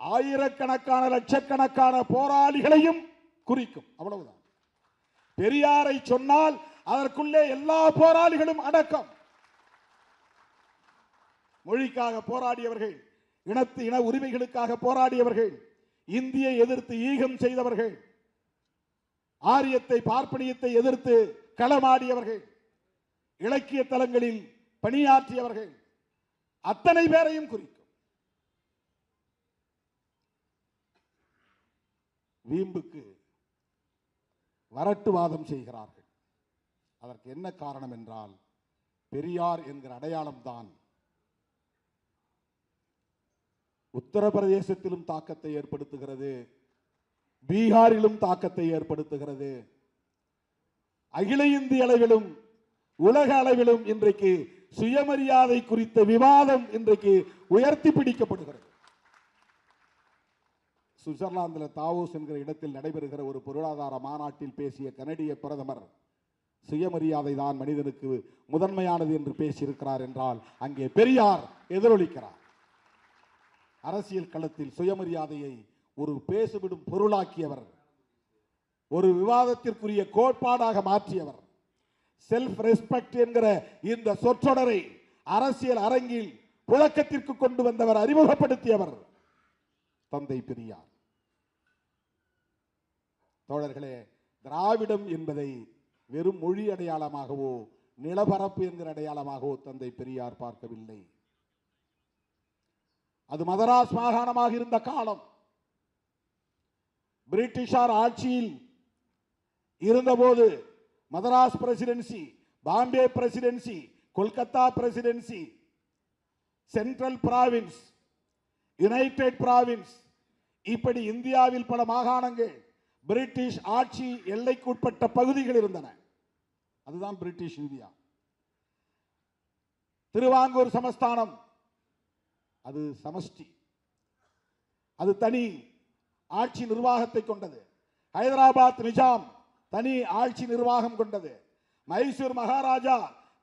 ஆயிரக்கணக்கான லட்சக்கணக்கான போராளிகளையும் குறிக்கும், அவ்வளவுதான். பெரியாரை சொன்னால் அதற்குள்ளே எல்லா போராளிகளும் அடக்கம். மொழிக்காக போராடியவர்கள், இன உரிமைகளுக்காக போராடியவர்கள், இந்தியை எதிர்த்து ஈகம் செய்தவர்கள், ஆரியத்தை பார்ப்பனியத்தை எதிர்த்து களமாடியவர்கள், இலக்கிய தலங்களில் பணியாற்றியவர்கள், அத்தனை பேரையும் குறிக்கும். வீம்புக்கு வரட்டுவாதம் செய்கிறார்கள். அதற்கு என்ன காரணம் என்றால், பெரியார் என்கிற அடையாளம்தான் உத்தரப்பிரதேசத்திலும் தாக்கத்தை ஏற்படுத்துகிறது, பீகாரிலும் தாக்கத்தை ஏற்படுத்துகிறது, அகில இந்திய அளவிலும் உலக அளவிலும் இன்றைக்கு சுயமரியாதை குறித்த விவாதம் இன்றைக்கு உயர்த்தி பிடிக்கப்படுகிறது. சுவிட்சர்லாந்தில் தாவோஸ் என்கிற இடத்தில் நடைபெறுகிற ஒரு பொருளாதார மாநாட்டில் பேசிய கனடிய பிரதமர் சுயமரியாதை தான் மனிதனுக்கு முதன்மையானது என்று பேசியிருக்கிறார் என்றால் அங்கே பெரியார் எதிரொலிக்கிறார். அரசியல் களத்தில் சுயமரியாதையை ஒரு பேசுவிடும் பொருளாக்கியவர், ஒரு விவாதத்திற்குரிய கோட்பாடாக மாற்றியவர். செல்ஃப் ரெஸ்பெக்ட் என்கிற இந்த சொற்றொடரை அரசியல் அரங்கில் புழக்கத்திற்கு கொண்டு வந்தவர், அறிமுகப்படுத்தியவர் தந்தை பெரியார். தோழர்களே, திராவிடம் என்பதை வெறும் மொழி அடையாளமாகவோ நிலப்பரப்பு என்கிற அடையாளமாகவோ தந்தை பெரியார் பார்க்கவில்லை. அது மதராஸ் மாகாணமாக இருந்த காலம், பிரிட்டிஷார் ஆட்சியில் இருந்தபோது Madras presidency, Bombay presidency, Kolkata presidency, central provinces, united provinces, இப்படி இந்தியாவில் பல மாகாணங்கள் பிரிட்டிஷ் ஆட்சி எல்லைக்குட்பட்ட பகுதிகள் இருந்தன. அதுதான் பிரிட்டிஷ் இந்தியா. திருவாங்கூர் சமஸ்தானம் அது சமஷ்டி, அது தனி ஆட்சி நிர்வாகத்தை கொண்டது. ஹைதராபாத் நிஜாம் தனி ஆட்சி நிர்வாகம் கொண்டது. மைசூர் மகாராஜா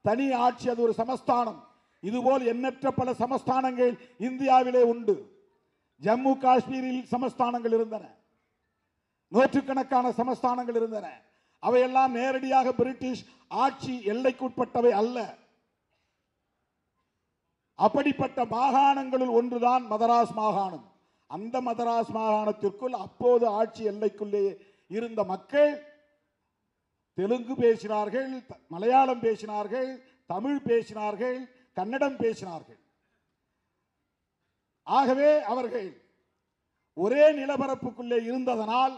தனி ஆட்சி, அது ஒரு சமஸ்தானம். இதுபோல் எண்ணற்ற பல சமஸ்தானங்கள் இந்தியாவிலே உண்டு. ஜம்மு காஷ்மீரில் சமஸ்தானங்கள் இருந்தன, நூற்றுக்கணக்கான சமஸ்தானங்கள் இருந்தன. அவையெல்லாம் நேரடியாக பிரிட்டிஷ் ஆட்சி எல்லைக்குட்பட்டவை அல்ல. அப்படிப்பட்ட மாகாணங்களுள் ஒன்றுதான் மதராஸ் மாகாணம். அந்த மதராஸ் மாகாணத்திற்குள் அப்போது ஆட்சி எல்லைக்குள்ளே இருந்த மக்கள் தெலுங்கு பேசினார்கள், மலையாளம் பேசினார்கள், தமிழ் பேசினார்கள், கன்னடம் பேசினார்கள். ஆகவே அவர்கள் ஒரே நிலப்பரப்புக்குள்ளே இருந்ததனால்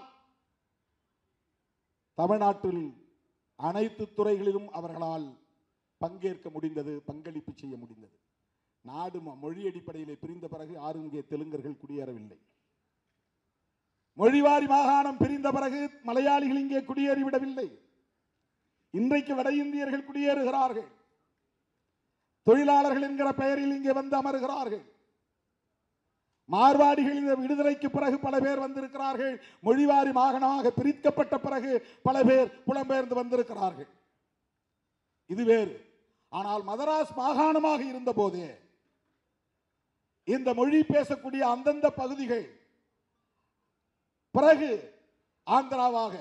தமிழ்நாட்டில் அனைத்து துறைகளிலும் அவர்களால் பங்கேற்க முடிந்தது, பங்களிப்பு செய்ய முடிந்தது. நாடு மொழி அடிப்படையில் பிரிந்த பிறகு யாரும் இங்கே தெலுங்கர்கள் குடியேறவில்லை. மொழிவாரி மாகாணம் பிரிந்த பிறகு மலையாளிகள் இங்கே குடியேறிவிடவில்லை. இன்றைக்கு வட இந்தியர்கள் குடியேறுகிறார்கள், தொழிலாளர்கள் என்கிற பெயரில் இங்கே வந்து அமர்கிறார்கள். மார்வாடிகளின் விடுதலைக்கு பிறகு பல பேர் வந்திருக்கிறார்கள். மொழிவாரி மாகாணமாக பிரிக்கப்பட்ட பிறகு பல பேர் புலம்பெயர்ந்து வந்திருக்கிறார்கள். இது வேறு. ஆனால் மதராஸ் மாகாணமாக இருந்த போதே இந்த மொழி பேசக்கூடிய அந்தந்த பகுதிகள் பிறகு ஆந்திராவாக,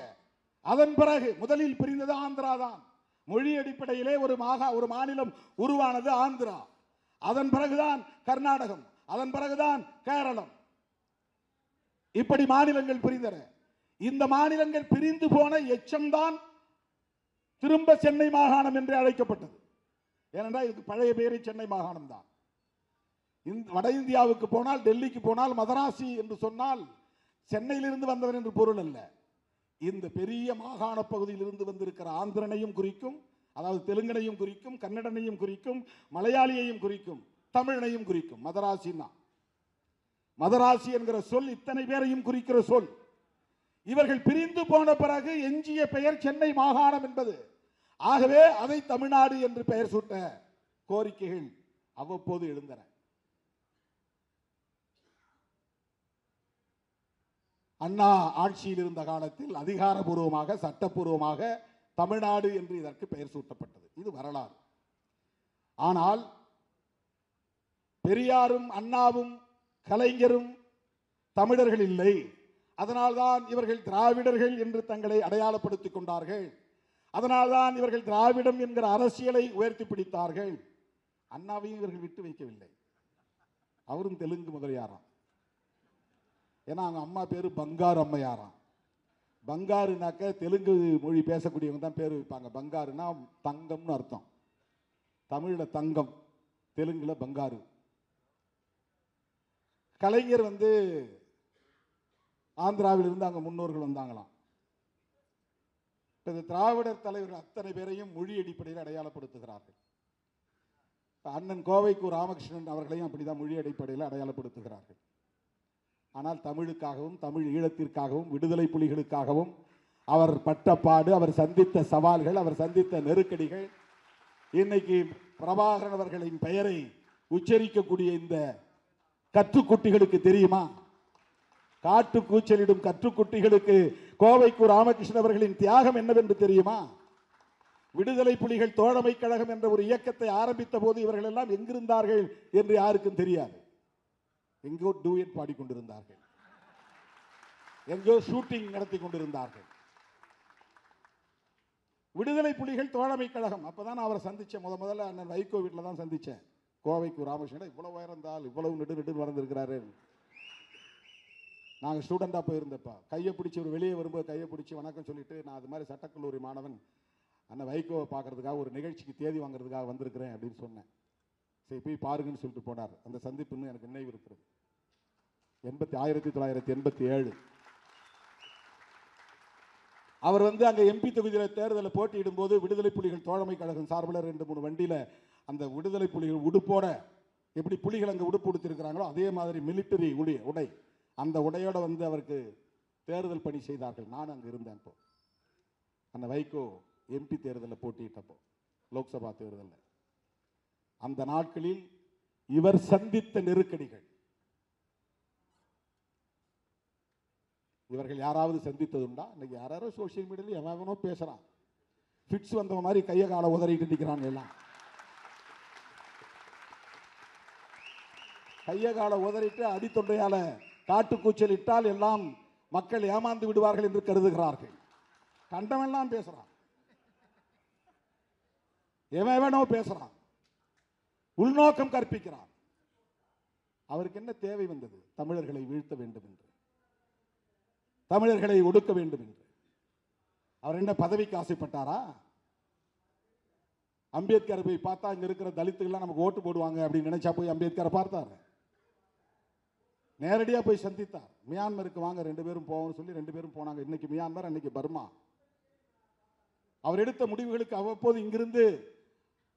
அதன் பிறகு முதலில் பிரிந்தது ஆந்திரா தான். மொழி அடிப்படையிலே ஒரு மாநிலம் உருவானது ஆந்திரா. அதன் பிறகுதான் கர்நாடகம், அதன் பிறகுதான் கேரளம். இப்படி மாநிலங்கள் பிரிந்தன. இந்த மாநிலங்கள் பிரிந்து போன எச்சம்தான் திரும்ப சென்னை மாகாணம் என்று அழைக்கப்பட்டது. ஏனென்றால் இதுக்கு பழைய பேரை சென்னை மாகாணம் தான். வட இந்தியாவுக்கு போனால், டெல்லிக்கு போனால் மதராசி என்று சொன்னால் சென்னையிலிருந்து வந்தவர் என்று பொருள் அல்ல. இந்த பெரிய மாகாண பகுதியில் இருந்து வந்திருக்கிற ஆந்திரனையும் குறிக்கும், அதாவது தெலுங்கனையும் குறிக்கும், கன்னடனையும் குறிக்கும், மலையாளியையும் குறிக்கும், தமிழனையும் குறிக்கும். மதராசின்னா, மதராசி என்கிற சொல் இத்தனை பேரையும் குறிக்கிற சொல். இவர்கள் பிரிந்து போன பிறகு எஞ்சிய பெயர் சென்னை மாகாணம் என்பது. ஆகவே அதை தமிழ்நாடு என்று பெயர் சூட்ட கோரிக்கைகள் அவ்வப்போது எழுந்தன. அண்ணா ஆட்சியில் இருந்த காலத்தில் அதிகாரபூர்வமாக, சட்டப்பூர்வமாக தமிழ்நாடு என்று இதற்கு பெயர் சூட்டப்பட்டது. இது வரலாறு. ஆனால் பெரியாரும் அண்ணாவும் கலைஞரும் தமிழர்கள் இல்லை. அதனால்தான் இவர்கள் திராவிடர்கள் என்று தங்களை அடையாளப்படுத்திக் கொண்டார்கள். அதனால்தான் இவர்கள் திராவிடம் என்கிற அரசியலை உயர்த்தி பிடித்தார்கள். அண்ணாவையும் இவர்கள் விட்டு வைக்கவில்லை. அவரும் தெலுங்கு முதலியாராம். ஏன்னா அவங்க அம்மா பேரு பங்காரு அம்மையாராம். பங்காருனாக்க தெலுங்கு மொழி பேசக்கூடியவங்க தான் பேர் வைப்பாங்க. பங்காருனா தங்கம்னு அர்த்தம். தமிழில் தங்கம், தெலுங்குல பங்காரு. கலைஞர் ஆந்திராவில் இருந்து அங்கே முன்னோர்கள் வந்தாங்களாம். இந்த திராவிடர் தலைவர்கள் அத்தனை பேரையும் மொழி அடிப்படையில் அடையாளப்படுத்துகிறார்கள். அண்ணன் கோவைக்கு ராமகிருஷ்ணன் அவர்களையும் அப்படிதான் மொழி அடிப்படையில் அடையாளப்படுத்துகிறார்கள். ஆனால் தமிழுக்காகவும் தமிழ் ஈழத்திற்காகவும் விடுதலை புலிகளுக்காகவும் அவர் பட்டப்பாடு, அவர் சந்தித்த சவால்கள், அவர் சந்தித்த நெருக்கடிகள், இன்னைக்கு பிரபாகரன் அவர்களின் பெயரை உச்சரிக்கக்கூடிய இந்த கற்றுக்குட்டிகளுக்கு தெரியுமா? காட்டு கூச்சலிடும் கற்றுக்குட்டிகளுக்கு கோவைக்கு ராமகிருஷ்ணன் அவர்களின் தியாகம் என்னவென்று தெரியுமா? விடுதலை புலிகள் தோழமை கழகம் என்ற ஒரு இயக்கத்தை ஆரம்பித்த போது இவர்கள் எல்லாம் எங்கிருந்தார்கள் என்று யாருக்கும் தெரியாது. எங்கோ டூயட் பாடிக்கொண்டிருந்தார்கள், எங்கோ ஷூட்டிங் நடத்தி கொண்டிருந்தார்கள். விடுதலை புலிகள் தோழமை கழகம். அப்பதான் அவரை சந்திச்சேன் முதல்ல அண்ணன் வைகோ வீட்டில் தான் சந்திச்சேன். கோவைக்கு ராமகிருஷ்ணன் இவ்வளவு உயர்ந்தால் இவ்வளவு நெடு வளர்ந்துருக்கிறாரு. நாங்கள் ஸ்டூடெண்டாக போயிருந்தப்பா கையை பிடிச்சி ஒரு வெளியே வரும்போது கையை பிடிச்சி வணக்கம் சொல்லிட்டு, நான் அது மாதிரி சட்டக்கல்லூரி மாணவன் அண்ணன் வைகோவை பார்க்கறதுக்காக ஒரு நிகழ்ச்சிக்கு தேதி வாங்குறதுக்காக வந்திருக்கிறேன் அப்படின்னு சொன்னேன். சரி போய் பாருங்கன்னு சொல்லிட்டு போனார். அந்த சந்திப்புன்னு எனக்கு நினைவு இருக்கிறது. 1987 அவர் அங்கே எம்பி தொகுதியில் தேர்தலில் போட்டியிடும் போது விடுதலை புலிகள் தோழமை கழகம் சார்பில் 2-3 வண்டியில் அந்த விடுதலை புலிகள் உடுப்போட, எப்படி புலிகள் அங்கே உடுப்பு உடுத்திருக்கிறாங்களோ அதே மாதிரி மிலிட்டரி உடை, அந்த உடையோட அவருக்கு தேர்தல் பணி செய்தார்கள். நான் அங்கே இருந்தேன். இப்போ அந்த வைகோ எம்பி தேர்தலில் போட்டியிட்டப்போ, லோக்சபா தேர்தலில், அந்த நாட்களில் இவர் சந்தித்த நெருக்கடிகள் இவர்கள் யாராவது சந்தித்ததுண்டா? இன்னைக்கு யாரோ சோசியல் மீடியாவில் எவனோ பேசுறான், ஃபிட்ஸ் வந்த மாதிரி கையை காலை உதறிட்டு நிற்கிறாங்க. எல்லாம் கையை காலை உதறிட்டு அடித்தொண்டையால காட்டு கூச்சல் இட்டால் எல்லாம் மக்கள் ஏமாந்து விடுவார்கள் என்று கருதுகிறார்கள். கண்டவெல்லாம் பேசுறான், எவனோ பேசுறான், உள்நோக்கம் கற்பிக்கிறான். அவருக்கு என்ன தேவை வந்தது? தமிழர்களை வீழ்த்த வேண்டும் என்று, தமிழர்களை ஒடுக்க வேண்டும் என்று. அவர் என்ன பதவிக்கு ஆசைப்பட்டாரா? அம்பேத்கர் போய் பார்த்தா இங்க இருக்கிற தலித்துகள்லாம் நமக்கு ஓட்டு போடுவாங்க அப்படின்னு நினைச்சா போய் அம்பேத்கரை பார்த்தார்? நேரடியாக போய் சந்தித்தார். மியான்மருக்கு வாங்க 2 பேரும் போவோம்னு சொல்லி 2 பேரும் போனாங்க. இன்னைக்கு மியான்மர், அன்னைக்கு பர்மா. அவர் எடுத்த முடிவுகளுக்கு அவ்வப்போது இங்கிருந்து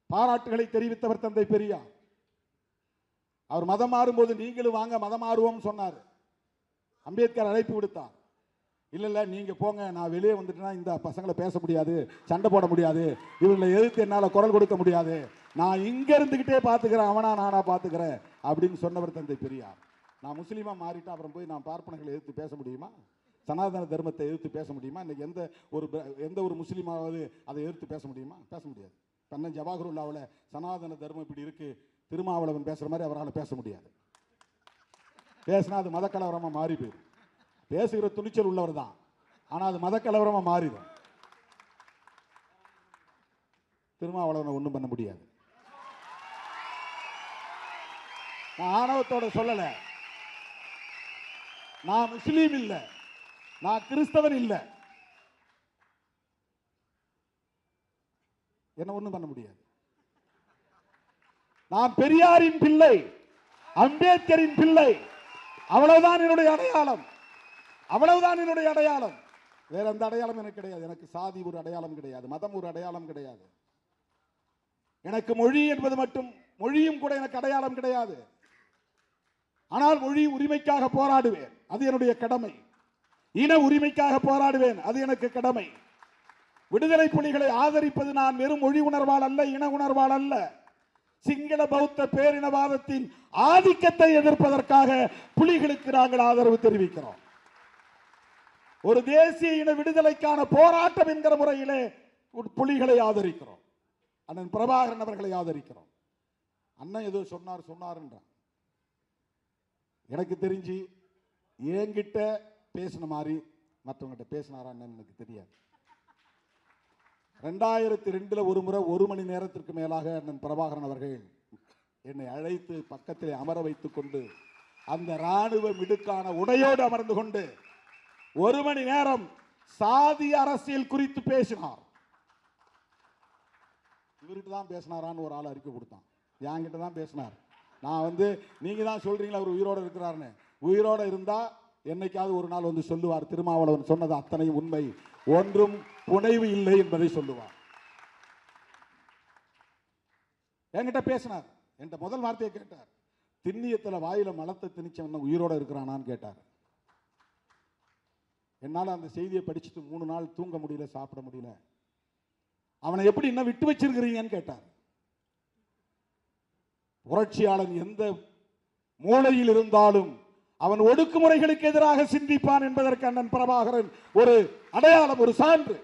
பாராட்டுகளை தெரிவித்தவர் தந்தை பெரியார். அவர் மதம் மாறும்போது நீங்களும் வாங்க மதம் மாறுவோம் சொன்னார். அம்பேத்கர் அழைப்பு விடுத்தார். இல்ல நீங்க போங்க, நான் வெளியே வந்துட்டேன்னா இந்த பசங்களை பேச முடியாது, சண்டை போட முடியாது, இவங்களை எதிர்த்து என்னால குரல் கொடுக்க முடியாது, நான் இங்க இருந்துகிட்டே பாத்துக்கிறேன், அவனா நானா பாத்துக்கிறேன் அப்படின்னு சொன்னவர் தந்தை பெரியார். நான் முஸ்லீமா மாறிட்டா அப்புறம் போய் நான் பார்ப்பனர்களை எதிர்த்து பேச முடியுமா? சனாதன தர்மத்தை எதிர்த்து பேச முடியுமா? இன்னைக்கு எந்த ஒரு முஸ்லீமாவது அதை எதிர்த்து பேச முடியுமா? பேச முடியாது. கண்ணன் ஜவாஹருல்லாவில் சனாதன தர்மம் இப்படி இருக்கு, திருமாவளவன் பேசுற மாதிரி அவரால் பேச முடியாது. பேசினா அது மதக்கலவரமா மாறி போயிடும். பேசுகிற துணிச்சல் உள்ளவர் தான், ஆனா அது மதக்கலவரமா மாறிடும். திருமாவளவனை ஒன்றும் பண்ண முடியாது. நான் ஆணவத்தோட சொல்லல, நான் முஸ்லீம் இல்ல, நான் கிறிஸ்தவன் இல்ல, என்ன ஒண்ணும் பண்ண முடியாது. நான் பெரியாரின் பிள்ளை, அம்பேத்கரின் பிள்ளை, அவ்வளவுதான் என்னுடைய அடையாளம், அவ்வளவுதான் என்னுடைய அடையாளம். வேற எந்த அடையாளம் எனக்கு கிடையாது. எனக்கு சாதி ஒரு அடையாளம் கிடையாது, மதம் ஒரு அடையாளம் கிடையாது. எனக்கு மொழி என்பது மட்டும், மொழியும் கூட எனக்கு அடையாளம் கிடையாது. ஆனால் மொழி உரிமைக்காக போராடுவேன், அது என்னுடைய கடமை. இன உரிமைக்காக போராடுவேன், அது எனக்கு கடமை. விடுதலை புலிகளை ஆதரிப்பது நான் வெறும் மொழி உணர்வால் அல்ல, இன உணர்வால் அல்ல, சிங்கள பௌத்த பேரினவாதத்தின் ஆதிக்கத்தை எதிர்ப்பதற்காக புலிகளுக்கு நாங்கள் ஆதரவு தெரிவிக்கிறோம். ஒரு தேசிய இன விடுதலைக்கான போராட்டம் என்கிற முறையிலே புலிகளை ஆதரிக்கிறோம். அண்ணன் பிரபாகரன் அவர்களை ஆதரிக்கிறோம். அண்ணன் ஏதோ சொன்னார் என்றான். எனக்கு தெரிஞ்சு என்கிட்ட பேசின மாதிரி மற்றவங்கிட்ட பேசினாரான்னு எனக்கு தெரியாது. 2002 ஒரு முறை 1 மணி நேரத்திற்கு மேலாக அண்ணன் பிரபாகரன் அவர்கள் என்னை அழைத்து பக்கத்தில் அமர வைத்துக் கொண்டு அந்த ராணுவ மிடுக்கான உடையோடு அமர்ந்து கொண்டு 1 மணி நேரம் சாதி அரசியல் குறித்து பேசினார். இவர்கிட்ட தான் பேசினாரான்னு ஒரு ஆள் அறிக்கை கொடுத்தான். என்கிட்ட தான் பேசினார். நான் நீங்க தான் சொல்றீங்களா அவர் உயிரோடு இருக்கிறாருன்னு. உயிரோடு இருந்தா என்னைக்காவது ஒரு நாள் வந்து சொல்லுவார், திருமாவளவன் சொன்னது அத்தனை உண்மை, ஒன்றும் புனைவு இல்லை என்பதை சொல்லுவார். என்கிட்ட பேசினார், என்கிட்ட முதல் வார்த்தையை கேட்டார், திண்ணியத்தில் வாயில மலத்தை திணிச்சவன் உயிரோட இருக்கிறானான்னு கேட்டார். என்னால் அந்த செய்தியை படிச்சுட்டு 3 நாள் தூங்க முடியல, சாப்பிட முடியல. அவனை எப்படி இன்னும் விட்டு வச்சிருக்கிறீங்கன்னு கேட்டார். புரட்சியாளன் எந்த மூலையில் இருந்தாலும் அவன் ஒடுக்குமுறைகளுக்கு எதிராக சிந்திப்பான் என்பதற்கு அண்ணன் பிரபாகரன் ஒரு அடையாளம், ஒரு சான்று.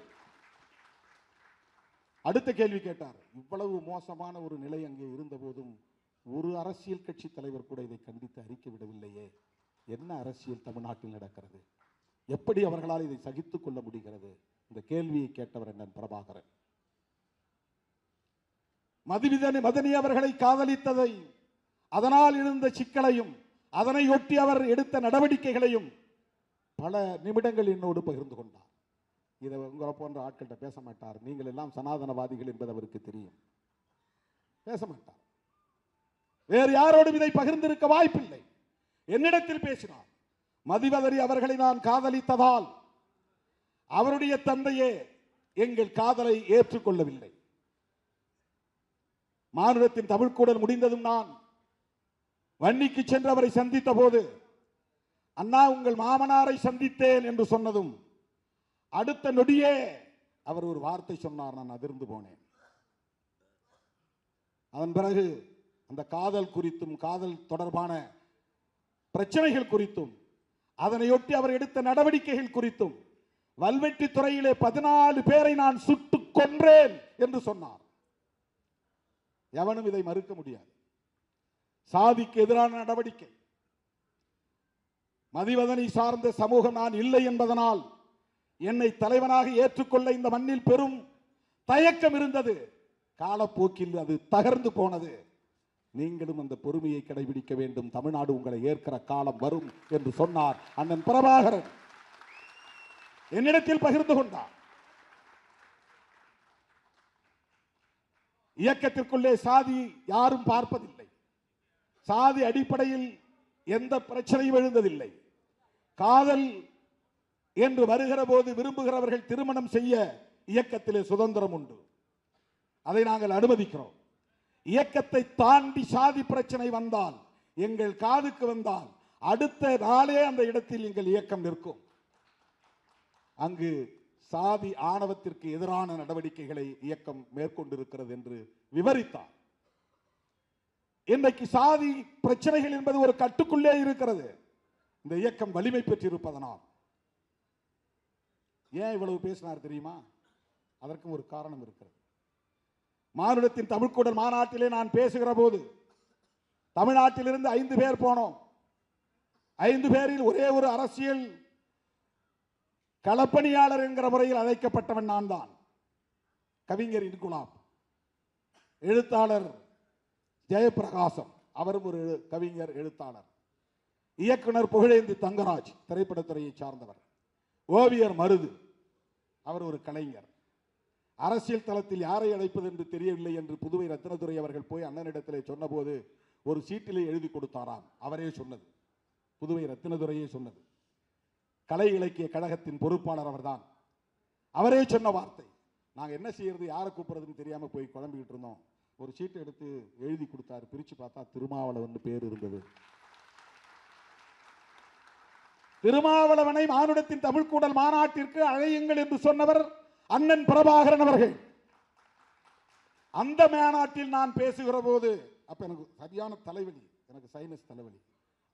அடுத்த கேள்வி கேட்டார், இவ்வளவு மோசமான ஒரு நிலை அங்கே இருந்த போதும் ஒரு அரசியல் கட்சி தலைவர் கூட இதை கண்டித்து அறிக்கை விடவில்லையே, என்ன அரசியல் தமிழ்நாட்டில் நடக்கிறது, எப்படி அவர்களால் இதை சகித்துக் கொள்ள முடிகிறது? இந்த கேள்வியை கேட்டவர் அண்ணன் பிரபாகரன். மதனி அவர்களை காதலித்ததை, அதனால் இருந்த சிக்கலையும், அதனை ஒட்டி அவர் எடுத்த நடவடிக்கைகளையும் பல நிமிடங்கள் என்னோடு பகிர்ந்து கொண்டார். இதை உங்களை போன்ற ஆட்கள்கிட்ட பேச மாட்டார். நீங்கள் எல்லாம் சனாதனவாதிகள் என்பது அவருக்கு தெரியும், பேச மாட்டார். வேறு யாரோடும் இதை பகிர்ந்திருக்க வாய்ப்பில்லை. என்னிடத்தில் பேசினார். மதிவதனி அவர்களை நான் காதலித்ததால் அவருடைய தந்தையே எங்கள் காதலை ஏற்றுக்கொள்ளவில்லை. மானுடத்தின் தமிழ்க்கூடல் முடிந்ததும் நான் வன்னிக்கு சென்று அவரை சந்தித்த போது, அண்ணா உங்கள் மாமனாரை சந்தித்தேன் என்று சொன்னதும் அடுத்த நொடியே அவர் ஒரு வார்த்தை சொன்னார், நான் அதிர்ந்து போனேன். அதன் பிறகு அந்த காதல் குறித்தும், காதல் தொடர்பான பிரச்சனைகள் குறித்தும், அதனையொட்டி அவர் எடுத்த நடவடிக்கைகள் குறித்தும், வல்வெட்டி துறையிலே 14 பேரை நான் சுட்டுக் கொன்றேன் என்று சொன்னார். எவனும் இதை மறுக்க முடியாது. சாதிக்கு எதிரான நடவடிக்கை, மதிவதனை சார்ந்த சமூகம் நான் இல்லை என்பதனால் என்னை தலைவனாக ஏற்றுக்கொள்ள இந்த மண்ணில் பெரும் தயக்கம் இருந்தது. காலப்போக்கில் அது தகர்ந்து போனது. நீங்களும் அந்த பொறுமையை கடைபிடிக்க வேண்டும், தமிழ்நாடு உங்களை ஏற்கிற காலம் வரும் என்று சொன்னார் அண்ணன் பிரபாகரன். என்னிடத்தில் பகிர்ந்து கொண்டார். இயக்கத்திற்குள்ளே சாதி யாரும் பார்ப்பதில்லை. சாதி அடிப்படையில் எந்த பிரச்சனையும் எழுந்ததில்லை. காதல் என்று வருகிற போது விரும்புகிறவர்கள் திருமணம் செய்ய இயக்கத்திலே சுதந்திரம் உண்டு. அதை நாங்கள் அனுமதிக்கிறோம். இயக்கத்தை தாண்டி சாதி பிரச்சனை வந்தால், எங்கள் காதுக்கு வந்தால், அடுத்த நாளே அந்த இடத்தில் எங்கள் இயக்கம் நிற்கும். அங்கு சாதி ஆணவத்திற்கு எதிரான நடவடிக்கைகளை இயக்கம் மேற்கொண்டிருக்கிறது என்று விவரித்தார். இன்றைக்கு சாதி பிரச்சனைகள் என்பது ஒரு கட்டுக்குள்ளே இருக்கிறது. இந்த இயக்கம் வலிமை பெற்றிருப்பதனால். ஏன் இவ்வளவு பேசினார் தெரியுமா? அதற்கும் ஒரு காரணம் இருக்கிறது. மானுடத்தின் தமிழ்க்கூடல் மாநாட்டிலே நான் பேசுகிற போது தமிழ்நாட்டிலிருந்து 5 பேர் போனோம். 5 பேரில் ஒரே ஒரு அரசியல் களப்பணியாளர் என்கிற முறையில் அழைக்கப்பட்டவன் நான் தான். கவிஞர் இன்குலாப், எழுத்தாளர் ஜெயபிரகாசம், அவரும் ஒரு கவிஞர் எழுத்தாளர். இயக்குனர் புகழேந்தி தங்கராஜ், திரைப்படத்துறையை சார்ந்தவர். ஓவியர் மருது, அவர் ஒரு கலைஞர். அரசியல் தளத்தில் யாரை அழைப்பது என்று தெரியவில்லை என்று புதுவை ரத்தினதுரை அவர்கள் போய் அண்ணனிடத்திலே சொன்னபோது ஒரு சீட்டிலே எழுதி கொடுத்தாராம். அவரே சொன்னது, புதுவை ரத்தினதுரையே சொன்னது. கலை இலக்கிய கழகத்தின் பொறுப்பாளர் அவர்தான். அவரே சொன்ன வார்த்தை, நாங்கள் என்ன செய்யறது, யாரை கூப்பிடுறதுன்னு தெரியாம போய் குழம்பிக்கிட்டு இருந்தோம். ஒரு சீட்டை எடுத்து எழுதி கொடுத்தாரு. பிரிச்சு பார்த்தா திருமாவளவன் பேர் இருந்தது. திருமாவளவனை மானுடத்தின் தமிழ்க்கூடல் மாநாட்டிற்கு அழையுங்கள் என்று சொன்னவர் அண்ணன் பிரபாகரன் அவர்கள். அந்த மாநாட்டில் நான் பேசுகிற போது, அப்ப எனக்கு சரியான தலைவலி, எனக்கு சைனஸ் தலைவலி.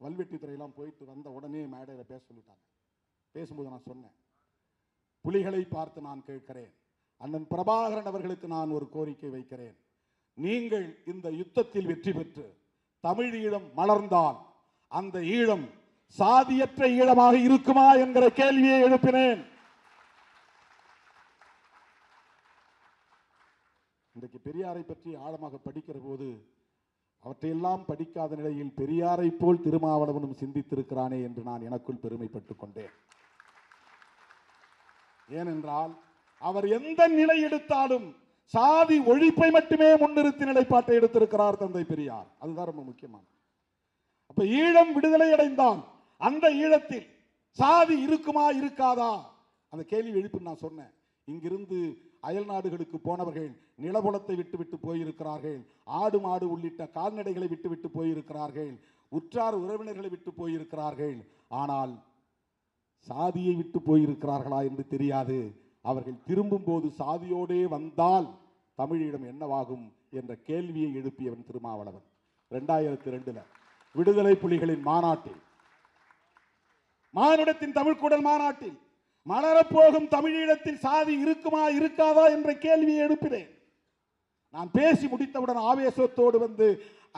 வல்வெட்டி துறையெல்லாம் போயிட்டு வந்த உடனே மேடையில் பேச சொல்லிட்டாங்க. பேசும்போது நான் சொன்னேன், புலிகளை பார்த்து நான் கேட்கிறேன், அண்ணன் பிரபாகரன் அவர்களுக்கு நான் ஒரு கோரிக்கை வைக்கிறேன். நீங்கள் இந்த யுத்தத்தில் வெற்றி பெற்று தமிழ் ஈழம் மலர்ந்தால் அந்த ஈழம் சாதியற்ற ஈழமாக இருக்குமா என்கிற கேள்வியை எழுப்பினேன். இன்றைக்கு பெரியாரை பற்றி ஆழமாக படிக்கிற போது அவற்றையெல்லாம் படிக்காத நிலையில் பெரியாரை போல் திருமாவளவனும் சிந்தித்திருக்கிறானே என்று நான் எனக்குள் பெருமைப்பட்டுக் கொண்டேன். ஏனென்றால் அவர் எந்த நிலை எடுத்தாலும் சாதி ஒழிப்பை மட்டுமே முன்னிறுத்தி நிலைப்பாட்டை எடுத்திருக்கிறார் தந்தை பெரியார். அதுதான் ரொம்ப முக்கியமான. அப்ப ஈழம் விடுதலை அடைந்தால் அந்த ஈழத்தில் சாதி இருக்குமா இருக்காதா அந்த கேள்வி எழுப்பி நான் சொன்னேன். இங்கிருந்து அயல் நாடுகளுக்கு போனவர்கள் நிலபுலத்தை விட்டுவிட்டு போயிருக்கிறார்கள், ஆடு மாடு உள்ளிட்ட கால்நடைகளை விட்டுவிட்டு போயிருக்கிறார்கள், உற்றார் உறவினர்களை விட்டு போயிருக்கிறார்கள். ஆனால் சாதியை விட்டு போயிருக்கிறார்களா என்று தெரியாது. அவர்கள் திரும்பும் போது சாதியோடே வந்தால் தமிழீழம் என்னவாகும் என்ற கேள்வியை எழுப்பியவன் திருமாவளவன் 2002 விடுதலை புலிகளின் மாநாட்டில், மானுடத்தின் தமிழ்குடல் மாநாட்டில் மலரப்போகும் தமிழீழத்தில் சாதி இருக்குமா இருக்காதா என்ற கேள்வியை எழுப்பினேன். நான் பேசி முடித்தவுடன் ஆவேசத்தோடு வந்து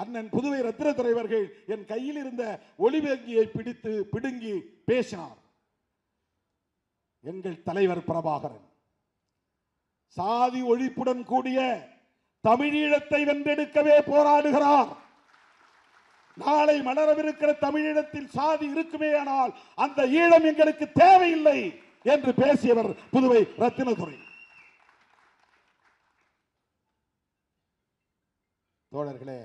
அண்ணன் புதுவை ரத்தினதுரை அவர்கள் என் கையில் இருந்த ஒலிபேங்கியை பிடித்து பிடுங்கி பேசினார். எங்கள் தலைவர் பிரபாகரன் சாதி ஒழிப்புடன் கூடிய தமிழீழத்தை வென்றெடுக்கவே போராடுகிறார். நாளை மலரவிருக்கிற தமிழீழத்தில் சாதி இருக்குமே, ஆனால் அந்த ஈழம் எங்களுக்கு தேவையில்லை என்று பேசியவர் புதுவை ரத்தினதுரை. தோழர்களே,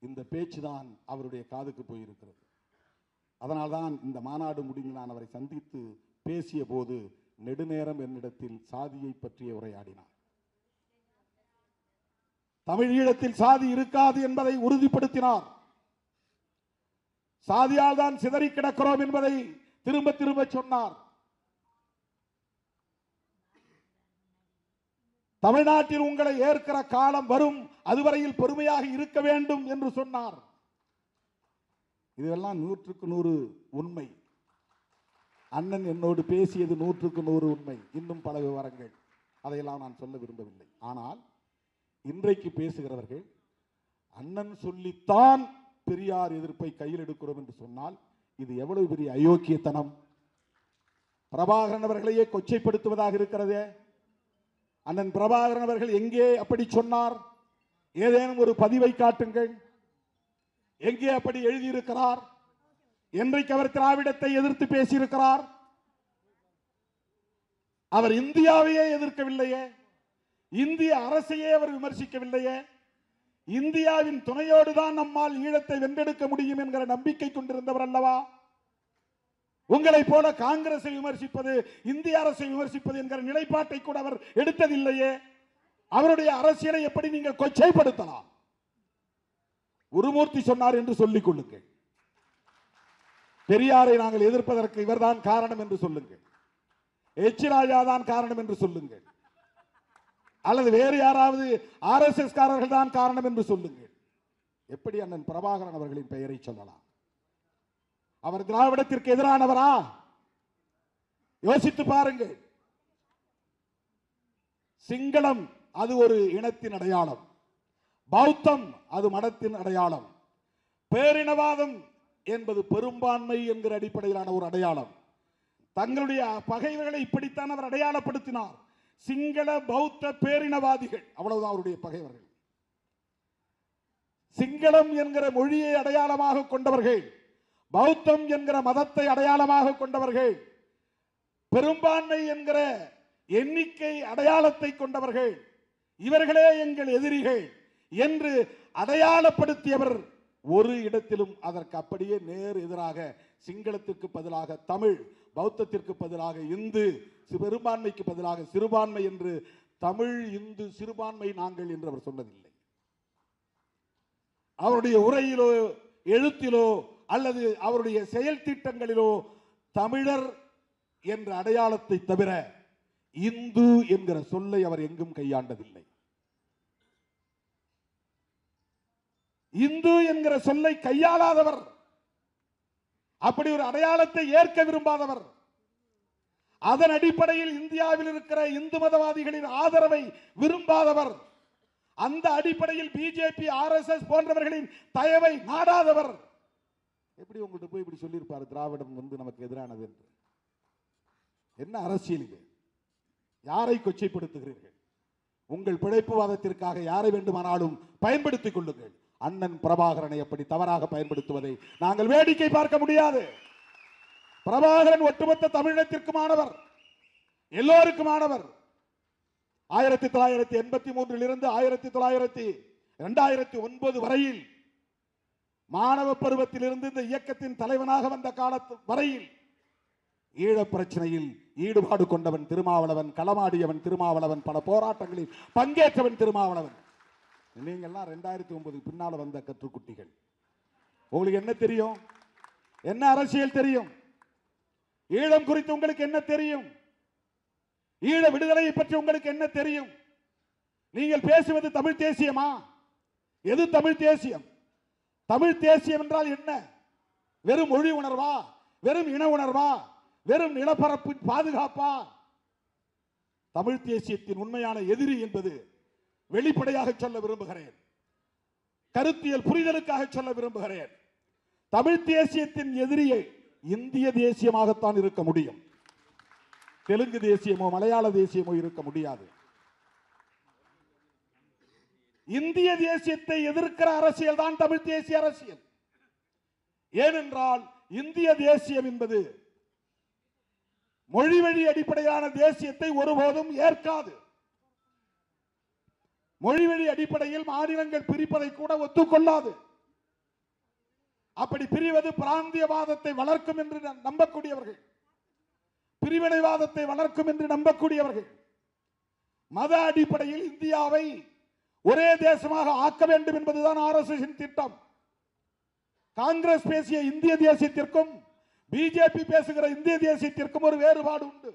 இந்த பேச்சுதான் அவருடைய காதுக்கு போயிருக்கிறது. அதனால்தான் இந்த மாநாடு முடிந்து நான் அவரை சந்தித்து பேசிய போது நெடுநேரம் என்னிடத்தில் சாதியை பற்றிய உரையாடினார். தமிழீழத்தில் சாதி இருக்காது என்பதை உறுதிப்படுத்தினார். சாதியால் தான் சிதறி கிடக்கிறோம் என்பதை திரும்ப திரும்ப சொன்னார். தமிழ்நாட்டில் உங்களை ஏற்கிற காலம் வரும், அதுவரையில் பொறுமையாக இருக்க வேண்டும் என்று சொன்னார். இதெல்லாம் 100க்கு 100 உண்மை. அண்ணன் என்னோடு பேசியது 100க்கு 100 உண்மை. இன்னும் பல விவரங்கள், அதையெல்லாம் நான் சொல்ல விரும்பவில்லை. ஆனால் இன்றைக்கு பேசுகிறவர்கள் அண்ணன் சொல்லித்தான் பெரியார் எதிர்ப்பை கையில் எடுக்கிறோம் என்று சொன்னால் இது எவ்வளவு பெரிய அயோக்கியத்தனம்! பிரபாகரன் அவர்களையே கொச்சைப்படுத்துவதாக இருக்கிறதே. அண்ணன் பிரபாகரன் அவர்கள் எங்கே அப்படி சொன்னார்? ஏதேனும் ஒரு பதிவை காட்டுங்கள். எங்கே அப்படி எழுதியிருக்கிறார்? என்றைக்கு அவர் திராவிடத்தை எதிர்த்து பேசியிருக்கிறார்? அவர் இந்தியாவையே எதிர்க்கவில்லையே, இந்திய அரசையே அவர் விமர்சிக்கவில்லையே. இந்தியாவின் துணையோடு தான் நம்மால் ஈழத்தை வென்றெடுக்க முடியும் என்கிற நம்பிக்கை கொண்டிருந்தவர் அல்லவா? உங்களை போல காங்கிரஸை விமர்சிப்பது, இந்திய அரசை விமர்சிப்பது என்கிற நிலைப்பாட்டை கூட அவர் எடுத்ததில்லையே. அவருடைய அரசியலை எப்படி நீங்கள் கொச்சைப்படுத்தலாம்? குருமூர்த்தி சொன்னார் என்று சொல்லிக் கொள்ளுங்கள். பெரியாரை நாங்கள் எதிர்ப்பதற்கு இவர்தான் காரணம் என்று சொல்லுங்கள். எச் ராஜா தான் காரணம் என்று சொல்லுங்கள். அல்லது வேறு யாராவது RSS காரர்கள் தான் காரணம் என்று சொல்லுங்கள். எப்படி அண்ணன் பிரபாகரன் அவர்களின் பெயரை சொல்லலாம்? அவர் திராவிடத்திற்கு எதிரானவரா? யோசித்து பாருங்கள். சிங்களம் அது ஒரு இனத்தின் அடையாளம், பௌத்தம் அது மதத்தின் அடையாளம், பேரினவாதம் என்பது பெரும்பான்மை என்கிற அடிப்படையிலான ஒரு அடையாளம். தங்களுடைய பகைவர்களை இப்படித்தான் அவர் அடையாளப்படுத்தினார். சிங்கள பௌத்த பேரினவாதிகள், அவ்வளவுதான் அவருடைய பகைவர்கள். சிங்களம் என்கிற மொழியை அடையாளமாக கொண்டவர்கள், பௌத்தம் என்கிற மதத்தை அடையாளமாக கொண்டவர்கள், பெரும்பான்மை என்கிற எண்ணிக்கை அடையாளத்தை கொண்டவர்கள், இவர்களே எங்கள் எதிரிகள் என்று அடையாளப்படுத்தியவர் ஒரு இடத்திலும் அதற்கு அப்படியே நேர் எதிராக சிங்களத்திற்கு பதிலாக தமிழ், பௌத்தத்திற்கு பதிலாக இந்து, பெரும்பான்மைக்கு பதிலாக சிறுபான்மை என்று தமிழ், இந்து, சிறுபான்மை நாங்கள் என்று அவர் சொன்னதில்லை. அவருடைய உரையிலோ எழுத்திலோ அல்லது அவருடைய செயல் திட்டங்களிலோ தமிழர் என்ற அடையாளத்தை தவிர இந்து என்கிற சொல்லை அவர் எங்கும் கையாண்டதில்லை. இந்து என்கிற சொல்லை கையாளாதவர், அப்படி ஒரு அடையாளத்தை ஏற்க விரும்பாதவர், அதன் அடிப்படையில் இந்தியாவில் இருக்கிற இந்து மதவாதிகளின் ஆதரவை விரும்பாதவர், அந்த அடிப்படையில் பிஜேபி RSS போன்றவர்களின் தயவை நாடாதவர் எப்படி உங்கள்கிட்ட போய் இப்படி சொல்லியிருப்பார் திராவிடம் வந்து நமக்கு எதிரானது என்று? என்ன அரசியல் இது? யாரை கொச்சைப்படுத்துகிறீர்கள்? உங்கள் பிழைப்புவாதத்திற்காக யாரை வேண்டுமானாலும் பயன்படுத்திக் கொள்ளுங்கள். அண்ணன் பிரபாகரனை அப்படி தவறாக பயன்படுத்துவதை நாங்கள் வேடிக்கை பார்க்க முடியாது. பிரபாகரன் ஒட்டுமொத்த தமிழகத்திற்குமானவர், எல்லோருக்குமானவர். 1983 இருந்து 2009 வரையில் மாணவ பருவத்தில் இருந்து இந்த இயக்கத்தின் தலைவனாக வந்த காலத்து வரையில் ஈழப் பிரச்சனையில் ஈடுபாடு கொண்டவன் திருமாவளவன், களமாடியவன் திருமாவளவன், பல போராட்டங்களில் பங்கேற்றவன் திருமாவளவன். நீங்கள்லாம் 2009 பின்னால வந்த கற்றுக்குட்டிகள். உங்களுக்கு என்ன தெரியும்? என்ன அரசியல் தெரியும்? ஈழம் குறித்து உங்களுக்கு என்ன தெரியும்? ஈழ விடுதலையை பற்றி உங்களுக்கு என்ன தெரியும்? நீங்கள் பேசுவது தமிழ் தேசியமா? எது தமிழ் தேசியம்? தமிழ் தேசியம் என்றால் என்ன? வெறும் மொழி உணர்வா? வெறும் இன உணர்வா? வெறும் நிலப்பரப்பு பாதுகாப்பா? தமிழ் தேசியத்தின் உண்மையான எதிரி என்பது வெளிப்படையாக சொல்ல விரும்புகிறேன். கருத்தியல் புரிதலுக்காக சொல்ல விரும்புகிறேன். தமிழ் தேசியத்தின் எதிரியை இந்திய தேசியமாகத்தான் இருக்க முடியும். தெலுங்கு தேசியமோ மலையாள தேசியமோ இருக்க முடியாது. இந்திய தேசியத்தை எதிர்க்கிற அரசியல் தான் தமிழ் தேசிய அரசியல். ஏனென்றால் இந்திய தேசியம் என்பது மொழி வழி அடிப்படையிலான தேசியத்தை ஒருபோதும் ஏற்காது. மொழி வழி அடிப்படையில் மாநிலங்கள் பிரிப்பதை கூட ஒத்துக்கொள்ளாது. அப்படி பிரிவது பிராந்தியவாதத்தை வளர்க்கும் என்று நம்பக்கூடியவர்கள், பிரிவினைவாதத்தை வளர்க்கும் என்று நம்பக்கூடியவர்கள், மத அடிப்படையில் இந்தியாவை ஒரே தேசமாக ஆக்க வேண்டும் என்பதுதான் ஆர்எஸ்எஸ் திட்டம். காங்கிரஸ் பேசிய இந்திய தேசியத்திற்கும் பிஜேபி பேசுகிற இந்திய தேசியத்திற்கும் ஒரு வேறுபாடு உண்டு.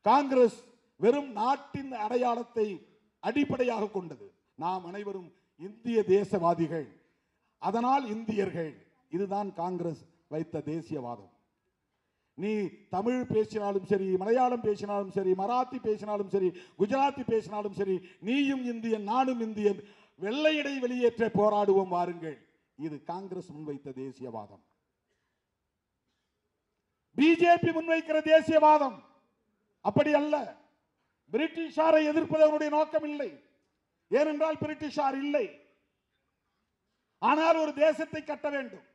காங்கிரஸ் வெறும் நாட்டின் அடையாளத்தை அடிப்படையாக கொண்டது. நாம் அனைவரும் இந்திய தேசவாதிகள், அதனால் இந்தியர்கள். இதுதான் காங்கிரஸ் வைத்த தேசியவாதம். நீ தமிழ் பேசினாலும் சரி, மலையாளம் பேசினாலும் சரி, மராத்தி பேசினாலும் சரி, குஜராத்தி பேசினாலும் சரி, நீயும் இந்தியன் நானும் இந்தியன், வெள்ளையடை வெளியேற்ற போராடுவோம் வாருங்கள். இது காங்கிரஸ் முன்வைத்த தேசியவாதம். பிஜேபி முன்வைக்கிற தேசியவாதம் அப்படி அல்ல. பிரிட்டிஷாரை எதிர்ப்பது அவருடைய நோக்கம் இல்லை. ஏனென்றால் பிரிட்டிஷார் இல்லை. ஆனால் ஒரு தேசத்தை கட்ட வேண்டும்.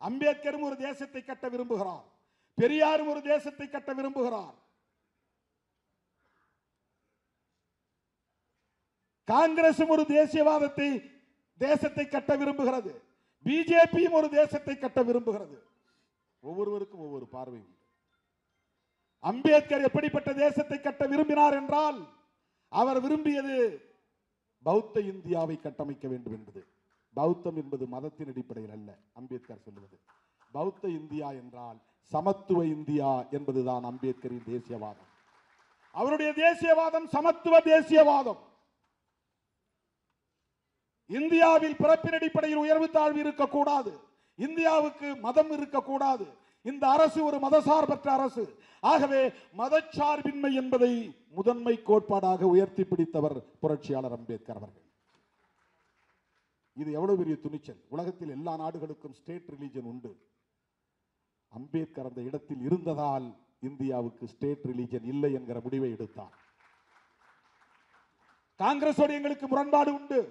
அம்பேத்கரும் ஒரு தேசத்தை கட்ட விரும்புகிறார். பெரியாரும் ஒரு தேசத்தை கட்ட விரும்புகிறார். காங்கிரசும் ஒரு தேசியவாதத்தை தேசத்தை கட்ட விரும்புகிறது. பிஜேபியும் ஒரு தேசத்தை கட்ட விரும்புகிறது. ஒவ்வொருவருக்கும் ஒவ்வொரு பார்வை உண்டு. அம்பேத்கர் எப்படிப்பட்ட தேசத்தை கட்ட விரும்பினார் என்றால், அவர் விரும்பியது பௌத்த இந்தியாவை கட்டமைக்க வேண்டும் என்பது. பௌத்தம் என்பது மதத்தின் அடிப்படையில் அல்ல. அம்பேத்கர் சொல்லுவது பௌத்த இந்தியா என்றால் சமத்துவ இந்தியா என்பதுதான் அம்பேத்கரின் தேசியவாதம். அவருடைய தேசியவாதம் சமத்துவ தேசியவாதம். இந்தியாவில் பிறப்பின் அடிப்படையில் உயர்வு தாழ்வு இருக்கக்கூடாது. இந்தியாவுக்கு மதம் இருக்கக்கூடாது. இந்த அரசு ஒரு மதசார்பற்ற அரசு. ஆகவே மதச்சார்பின்மை என்பதை முதன்மை கோட்பாடாக உயர்த்தி பிடித்தவர் புரட்சியாளர் அம்பேத்கர் அவர்கள். இது எவ்வளவு பெரிய துணிச்சல்! உலகத்தில் எல்லா நாடுகளுக்கும் ஸ்டேட் ரிலிஜன் உண்டு. அம்பேத்கர் அந்த இடத்தில் இருந்ததால் இந்தியாவுக்கு ஸ்டேட் ரிலிஜன் இல்லை என்கிற முடிவை எடுத்தார். காங்கிரஸோடு எங்களுக்கு முரண்பாடு உண்டு.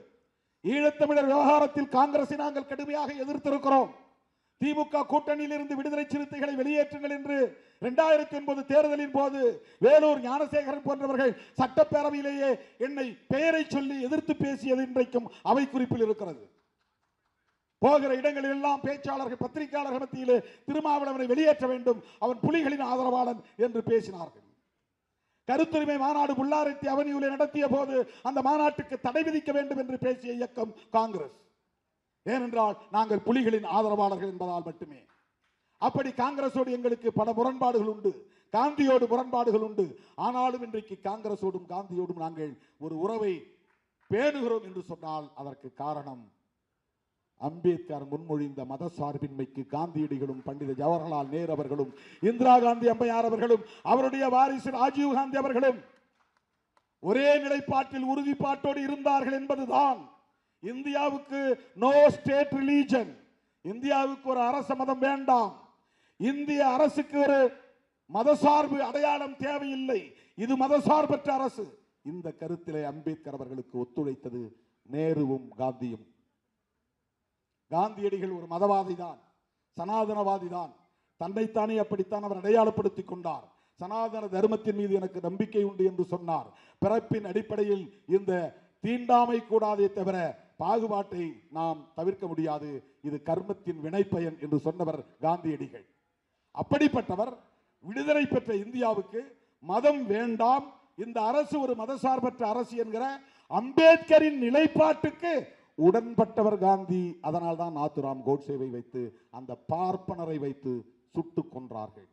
ஈழத்தமிழர் விவகாரத்தில் காங்கிரஸை நாங்கள் கடுமையாக எதிர்த்திருக்கிறோம். திமுக கூட்டணியில் இருந்து விடுதலை சிறுத்தைகளை வெளியேற்றுங்கள் என்று 2009 தேர்தலின் போது வேலூர் ஞானசேகரன் போன்றவர்கள் சட்டப்பேரவையிலேயே என்னை பெயரை சொல்லி எதிர்த்து பேசியது இன்றைக்கும் அவை குறிப்பில் இருக்கிறது. போகிற இடங்களில் எல்லாம் பேச்சாளர்கள், பத்திரிகையாளர்கள் மத்தியிலே திருமாவளவனை வெளியேற்ற வேண்டும், அவன் புலிகளின் ஆதரவாளன் என்று பேசினார்கள். கருத்துரிமை மாநாடு புல்லாரத்தி அவனியூலை நடத்திய போது அந்த மாநாட்டுக்கு தடை விதிக்க வேண்டும் என்று பேசிய இயக்கம் காங்கிரஸ். ஏனென்றால் நாங்கள் புலிகளின் ஆதரவாளர்கள் என்பதால் மட்டுமே. அப்படி காங்கிரஸோடு எங்களுக்கு பல முரண்பாடுகள் உண்டு. காந்தியோடு முரண்பாடுகள் உண்டு. ஆனாலும் இன்றைக்கு காங்கிரஸோடும் காந்தியோடும் நாங்கள் ஒரு உறவை பேணுகிறோம் என்று சொன்னால் அதற்கு காரணம் அம்பேத்கர் முன்மொழிந்த மத சார்பின்மைக்கு காந்தியடிகளும் பண்டித ஜவஹர்லால் நேரு அவர்களும் இந்திரா காந்தி அம்மையார் அவர்களும் அவருடைய வாரிசு ராஜீவ் காந்தி அவர்களும் ஒரே நிலைப்பாட்டில் உறுதிப்பாட்டோடு இருந்தார்கள் என்பதுதான். இந்தியாவுக்கு நோ ஸ்டேட் ரிலீஜன், இந்தியாவுக்கு ஒரு அரச மதம் வேண்டாம், இந்திய அரசுக்கு ஒரு மதசார்பு அடையாளம் தேவையில்லை, இது மதசார்பற்ற அரசு. இந்த கருத்திலே அம்பேத்கர் அவர்களுக்கு ஒத்துழைத்தது நேருவும் காந்தியும். காந்தியடிகள் ஒரு மதவாதி தான், சனாதனவாதி தான். தன்னைத்தானே அப்படித்தான் அவர் அடையாளப்படுத்திக் கொண்டார். சனாதன தர்மத்தின் மீது எனக்கு நம்பிக்கை உண்டு என்று சொன்னார். பிறப்பின் அடிப்படையில் இந்த தீண்டாமை கூடாதே தவிர பாகுபாட்டை நாம் தவிர்க்க முடியாது, இது கர்மத்தின் வினைப்பயன் என்று சொன்னவர் காந்தியடிகள். அப்படிப்பட்டவர் விடுதலை பெற்ற இந்தியாவுக்கு மதம் வேண்டாம், இந்த அரசு ஒரு மதசார்பற்ற அரசு என்கிற அம்பேத்கரின் நிலைப்பாட்டுக்கு உடன்பட்டவர் காந்தி. அதனால் தான் நாத்துராம் கோட்சேவை வைத்து அந்த பார்ப்பனரை வைத்து சுட்டுக் கொன்றார்கள்.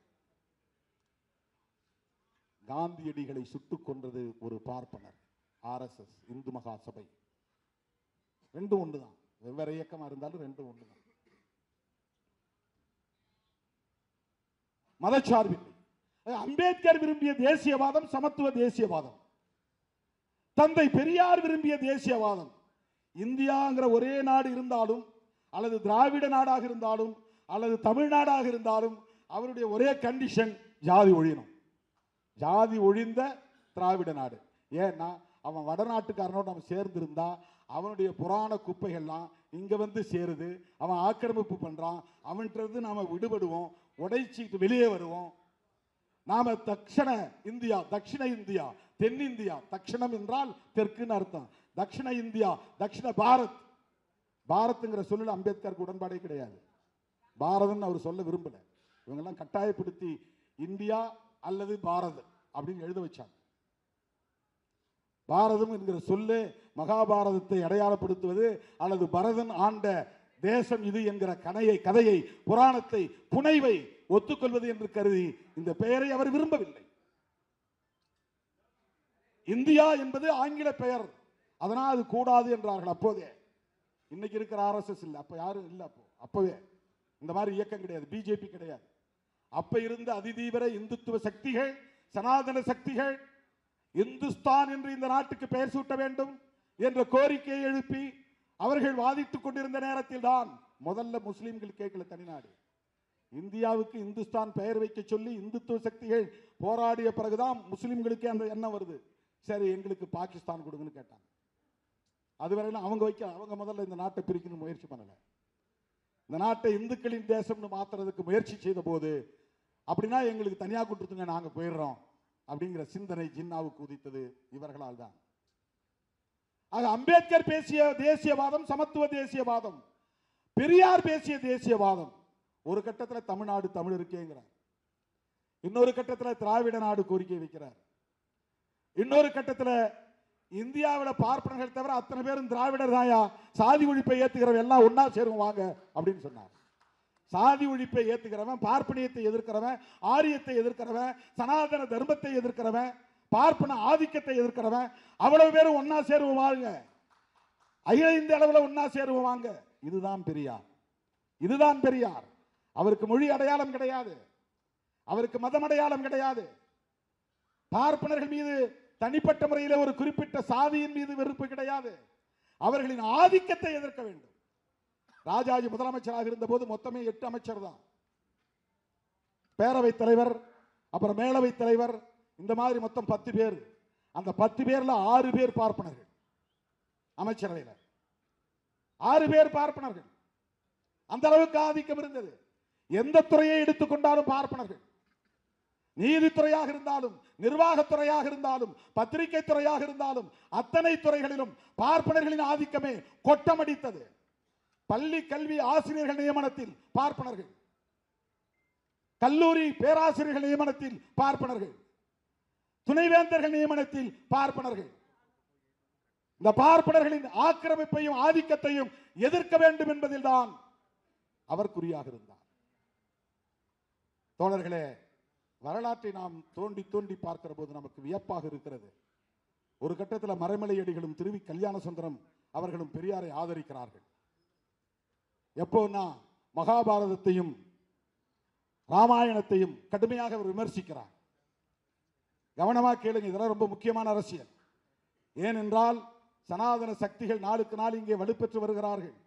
காந்தியடிகளை சுட்டுக் கொன்றது ஒரு பார்ப்பனர். RSS, இந்து மகா சபை, ரெண்டும் ஒன்றுதான். வெவ்வேறு இயக்கமா இருந்தாலும் ரெண்டும் ஒன்றுதான். மதச்சார்பில்லை. அம்பேத்கர் விரும்பிய தேசியவாதம் சமத்துவ தேசியவாதம். தந்தை பெரியார் விரும்பிய தேசியவாதம். இந்தியாங்கிற ஒரே நாடு இருந்தாலும், அல்லது திராவிட நாடாக இருந்தாலும், அல்லது தமிழ்நாடாக இருந்தாலும், அவருடைய ஒரே கண்டிஷன் ஜாதி ஒழியணும். ஜாதி ஒழிந்த திராவிட நாடு. ஏன்னா அவன் வடநாட்டுக்காரனோட நம்ம சேர்ந்திருந்தா அவனுடைய புராண குப்பைகள்லாம் இங்க வந்து சேருது. அவன் ஆக்கிரமிப்பு பண்றான். அவன்கிட்ட நாம விடுபடுவோம், உடைச்சிட்டு வெளியே வருவோம். நாம தக்ஷண இந்தியா, தட்சிண இந்தியா, தென்னிந்தியா, தட்சிணம் என்றால் தெற்குன்னு அர்த்தம். தட்சிண இந்தியா, தட்சிண பாரத். பாரத்ங்கிற சொல்ல அம்பேத்கருக்கு உடன்பாடே கிடையாது. பாரதம் அவர் சொல்ல விரும்பல. இவங்கெல்லாம் கட்டாயப்படுத்தி இந்தியா அல்லது பாரத் அப்படின்னு எழுத வச்சாங்க. பாரதம் என்கிற சொல்லு மகாபாரதத்தை அடையாளப்படுத்துவது, அல்லது பரதன் ஆண்ட தேசம் இது என்கிற கதையை, புராணத்தை, புனைவை ஒத்துக்கொள்வது என்று கருதி இந்த பெயரை அவர் விரும்பவில்லை. இந்தியா என்பது ஆங்கில பெயர், அதனால் அது கூடாது என்றார்கள் அப்போதே. இன்னைக்கு இருக்கிற RSS இல்லை, அப்ப யாரும் இல்லை. அப்பவே இந்த மாதிரி இயக்கம் கிடையாது, பிஜேபி கிடையாது. அப்ப இருந்த அதிதீவிர இந்துத்துவ சக்திகள், சனாதன சக்திகள் இந்துஸ்தான் என்று இந்த நாட்டுக்கு பெயர் சூட்ட வேண்டும் என்ற கோரிக்கையை எழுப்பி அவர்கள் வாதித்துக் கொண்டிருந்த நேரத்தில் தான் முதல்ல முஸ்லிம்கள் கேட்கல தனிநாடு. இந்தியாவுக்கு இந்துஸ்தான் பெயர் வைக்க சொல்லி இந்துத்துவ சக்திகள் போராடிய பிறகுதான் முஸ்லிம்களுக்கு அந்த எண்ணம் வருது. சரி, எங்களுக்கு பாகிஸ்தான் கொடுங்கன்னு கேட்டாங்க. அதுவரையிலும் அவங்க முதல்ல இந்த நாட்டை பிரிக்கணும் முயற்சி பண்ணல. இந்த நாட்டை இந்துக்களின் தேசம்னு மாத்துறதுக்கு முயற்சி செய்த போது, அப்படின்னா எங்களுக்கு தனியா கொடுத்துங்க, நாங்க போயிடுறோம் அப்படிங்கிற சிந்தனை ஜின்னாவுக்கு உதித்தது இவர்களால் தான். ஆக அம்பேத்கர் பேசிய தேசியவாதம் சமத்துவ தேசியவாதம், பெரியார் பேசிய தேசியவாதம். ஒரு கட்டத்தில் தமிழ்நாடு தமிழருக்கேங்கிறார், இன்னொரு கட்டத்தில் திராவிட நாடு கோரிக்கை வைக்கிறார், இன்னொரு கட்டத்தில் இந்தியாவில் பார்ப்பனர்கள் தவிர அத்தனை பேரும் திராவிடர் தாயா, சாதி ஒழிப்பை ஏத்துக்கிறவன் எல்லாம் ஒன்னா சேரும் வாங்க அப்படின்னு சொன்னார். சாதி ஒழிப்பை ஏத்துக்கிறவன், பார்ப்பனியத்தை எதிர்க்கிறவன், ஆரியத்தை எதிர்க்கிறவன், சனாதன தர்மத்தை எதிர்க்கிறவன், பார்ப்பன ஆதிக்கத்தை எதிர்க்கிறவன், அவ்வளவு பேரும் ஒன்னா சேருவோம் வாங்க, அகில இந்திய அளவில் ஒன்னா சேருவோம் வாங்க. இதுதான் பெரியார், இதுதான் பெரியார். அவருக்கு மொழி அடையாளம் கிடையாது, அவருக்கு மதம் அடையாளம் கிடையாது. பார்ப்பனர்கள் மீது தனிப்பட்ட முறையில் ஒரு குறிப்பிட்ட சாதியின் மீது வெறுப்பு கிடையாது. அவர்களின் ஆதிக்கத்தை எதிர்க்க வேண்டும். ராஜாஜி முதலமைச்சராக இருந்த போது மொத்தமே 8 அமைச்சர் தான். பேரவைத் தலைவர், அப்புறம் மேலவைத் தலைவர், இந்த மாதிரி மொத்தம் 10 பேர். அந்த 10 பேர்ல 6 பேர் பார்ப்பனர்கள். அமைச்சரவையில் 6 பேர் பார்ப்பனர்கள். அந்த அளவுக்கு ஆதிக்கம் இருந்தது. எந்த துறையை எடுத்துக்கொண்டாலும் பார்ப்பனர்கள். நீதித்துறையாக இருந்தாலும், நிர்வாகத்துறையாக இருந்தாலும், பத்திரிகை துறையாக இருந்தாலும், அத்தனை துறைகளிலும் பார்ப்பனர்களின் ஆதிக்கமே கொட்டமடித்தது. பள்ளி கல்வி ஆசிரியர்கள் நியமனத்தில் பார்ப்பனர்கள், கல்லூரி பேராசிரியர்கள் நியமனத்தில் பார்ப்பனர்கள், துணைவேந்தர்கள் நியமனத்தில் பார்ப்பனர்கள். இந்த பார்ப்பனர்களின் ஆக்கிரமிப்பையும் ஆதிக்கத்தையும் எதிர்க்க வேண்டும் என்பதில் தான் அவர் குறியாக இருந்தார். தோழர்களே, வரலாற்றை நாம் தோண்டி தோண்டி பார்க்கிற போது நமக்கு வியப்பாக இருக்கிறது. ஒரு கட்டத்தில் மறைமலையடிகளும் திருவி கல்யாண சுந்தரம் அவர்களும் பெரியாரை ஆதரிக்கிறார்கள். எப்போன்னா மகாபாரதத்தையும் ராமாயணத்தையும் கடுமையாக அவர் விமர்சிக்கிறார். கவனமா கேளுங்க, இதெல்லாம் ரொம்ப முக்கியமான அரசியல். ஏனென்றால் சனாதன சக்திகள் நாளுக்கு நாள் இங்கே வலுப்பெற்று வருகிறார்கள்.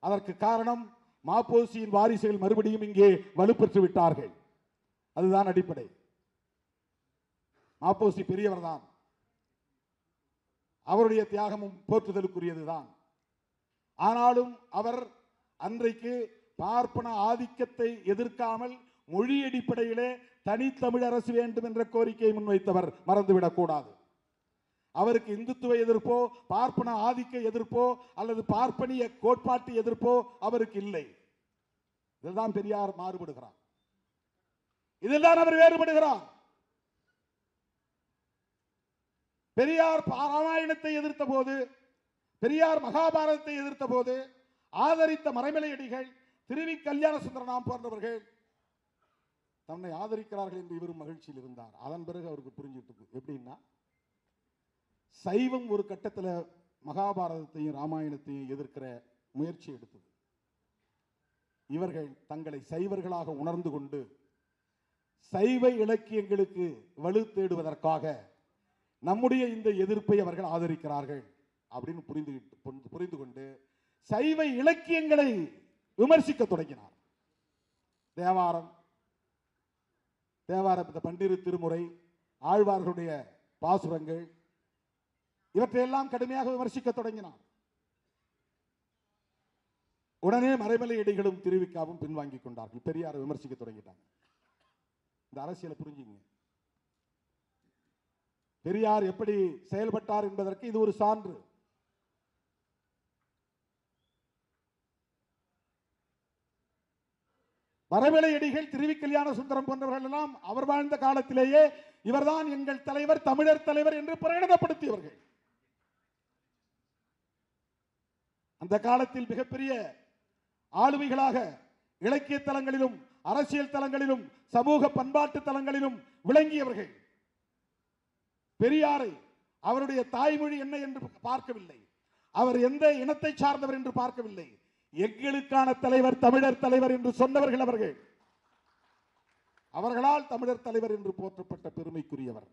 அதற்கு காரணம் மாப்போசியின் வாரிசுகள் மறுபடியும் இங்கே வலுப்பெற்று விட்டார்கள். அதுதான் அடிப்படை. மாப்போசி பெரியவர் தான், அவருடைய தியாகமும் போற்றுதலுக்குரியதுதான். ஆனாலும் அவர் அன்றைக்கு பார்ப்பன ஆதிக்கத்தை எதிர்க்காமல் மொழி அடிப்படையிலே தனித்தமிழ் அரசு வேண்டும் என்ற கோரிக்கையை முன்வைத்தவர், மறந்துவிடக் கூடாது. அவருக்கு இந்துத்துவ எதிர்ப்போ, பார்ப்பன ஆதிக்க எதிர்ப்போ, அல்லது பார்ப்பனிய கோட்பாட்டு எதிர்ப்போ அவருக்கு இல்லை. இதுதான் பெரியார் மாறுபடுகிறார். இதில் தான் அவர் வேறுபடுகிறார். பெரியார் ராமாயணத்தை எதிர்த்த போது, பெரியார் மகாபாரதத்தை எதிர்த்த போது ஆதரித்த மறைமலையடிகள், திருவி கல்யாண சுந்தரனாம் போன்றவர்கள் தன்னை ஆதரிக்கிறார்கள் என்று இவரும் மகிழ்ச்சியில் இருந்தார். அதன் பிறகு அவருக்கு புரிஞ்சிட்டு எப்படின்னா, சைவம் ஒரு கட்டத்தில் மகாபாரதத்தையும் ராமாயணத்தையும் எதிர்க்கிற முயற்சி எடுத்தது. இவர்கள் தங்களை சைவர்களாக உணர்ந்து கொண்டு சைவ இலக்கியங்களுக்கு வலு தேடுவதற்காக நம்முடைய இந்த எதிர்ப்பை அவர்கள் ஆதரிக்கிறார்கள் அப்படின்னு புரிந்து கொண்டு சைவ இலக்கியங்களை விமர்சிக்க தொடங்கினார். தேவாரம், பன்னிரு திருமுறை, ஆழ்வார்களுடைய பாசுரங்கள், இவற்றையெல்லாம் கடுமையாக விமர்சிக்க தொடங்கினார். உடனே மறைமலையடிகளும் திருவிக்காவும் பின்வாங்கிக் கொண்டார்கள். பெரியாரை விமர்சிக்க தொடங்கிட்டாங்க. இந்த அரசியலை புரிஞ்சுங்க. பெரியார் எப்படி செயல்பட்டார் என்பதற்கு இது ஒரு சான்று. மறைமலையடிகள், திருவி கல்யாண சுந்தரம் போன்றவர்கள் எல்லாம் அவர் வாழ்ந்த காலத்திலேயே இவர்தான் எங்கள் தலைவர், தமிழர் தலைவர் என்று பிரகடனப்படுத்தியவர்கள். அந்த காலத்தில் மிகப்பெரிய ஆளுமைகளாக இலக்கிய தலங்களிலும் அரசியல் தலங்களிலும் சமூக பண்பாட்டு தலங்களிலும் விளங்கியவர்கள். பெரியாரை அவருடைய தாய்மொழி என்ன என்று பார்க்கவில்லை, அவர் எந்த இனத்தை சார்ந்தவர் என்று பார்க்கவில்லை. எங்களுக்கான தலைவர், தமிழர் தலைவர் என்று சொன்னவர்கள் அவர்கள். அவர்களால் தமிழர் தலைவர் என்று போற்றப்பட்ட பெருமைக்குரியவர்.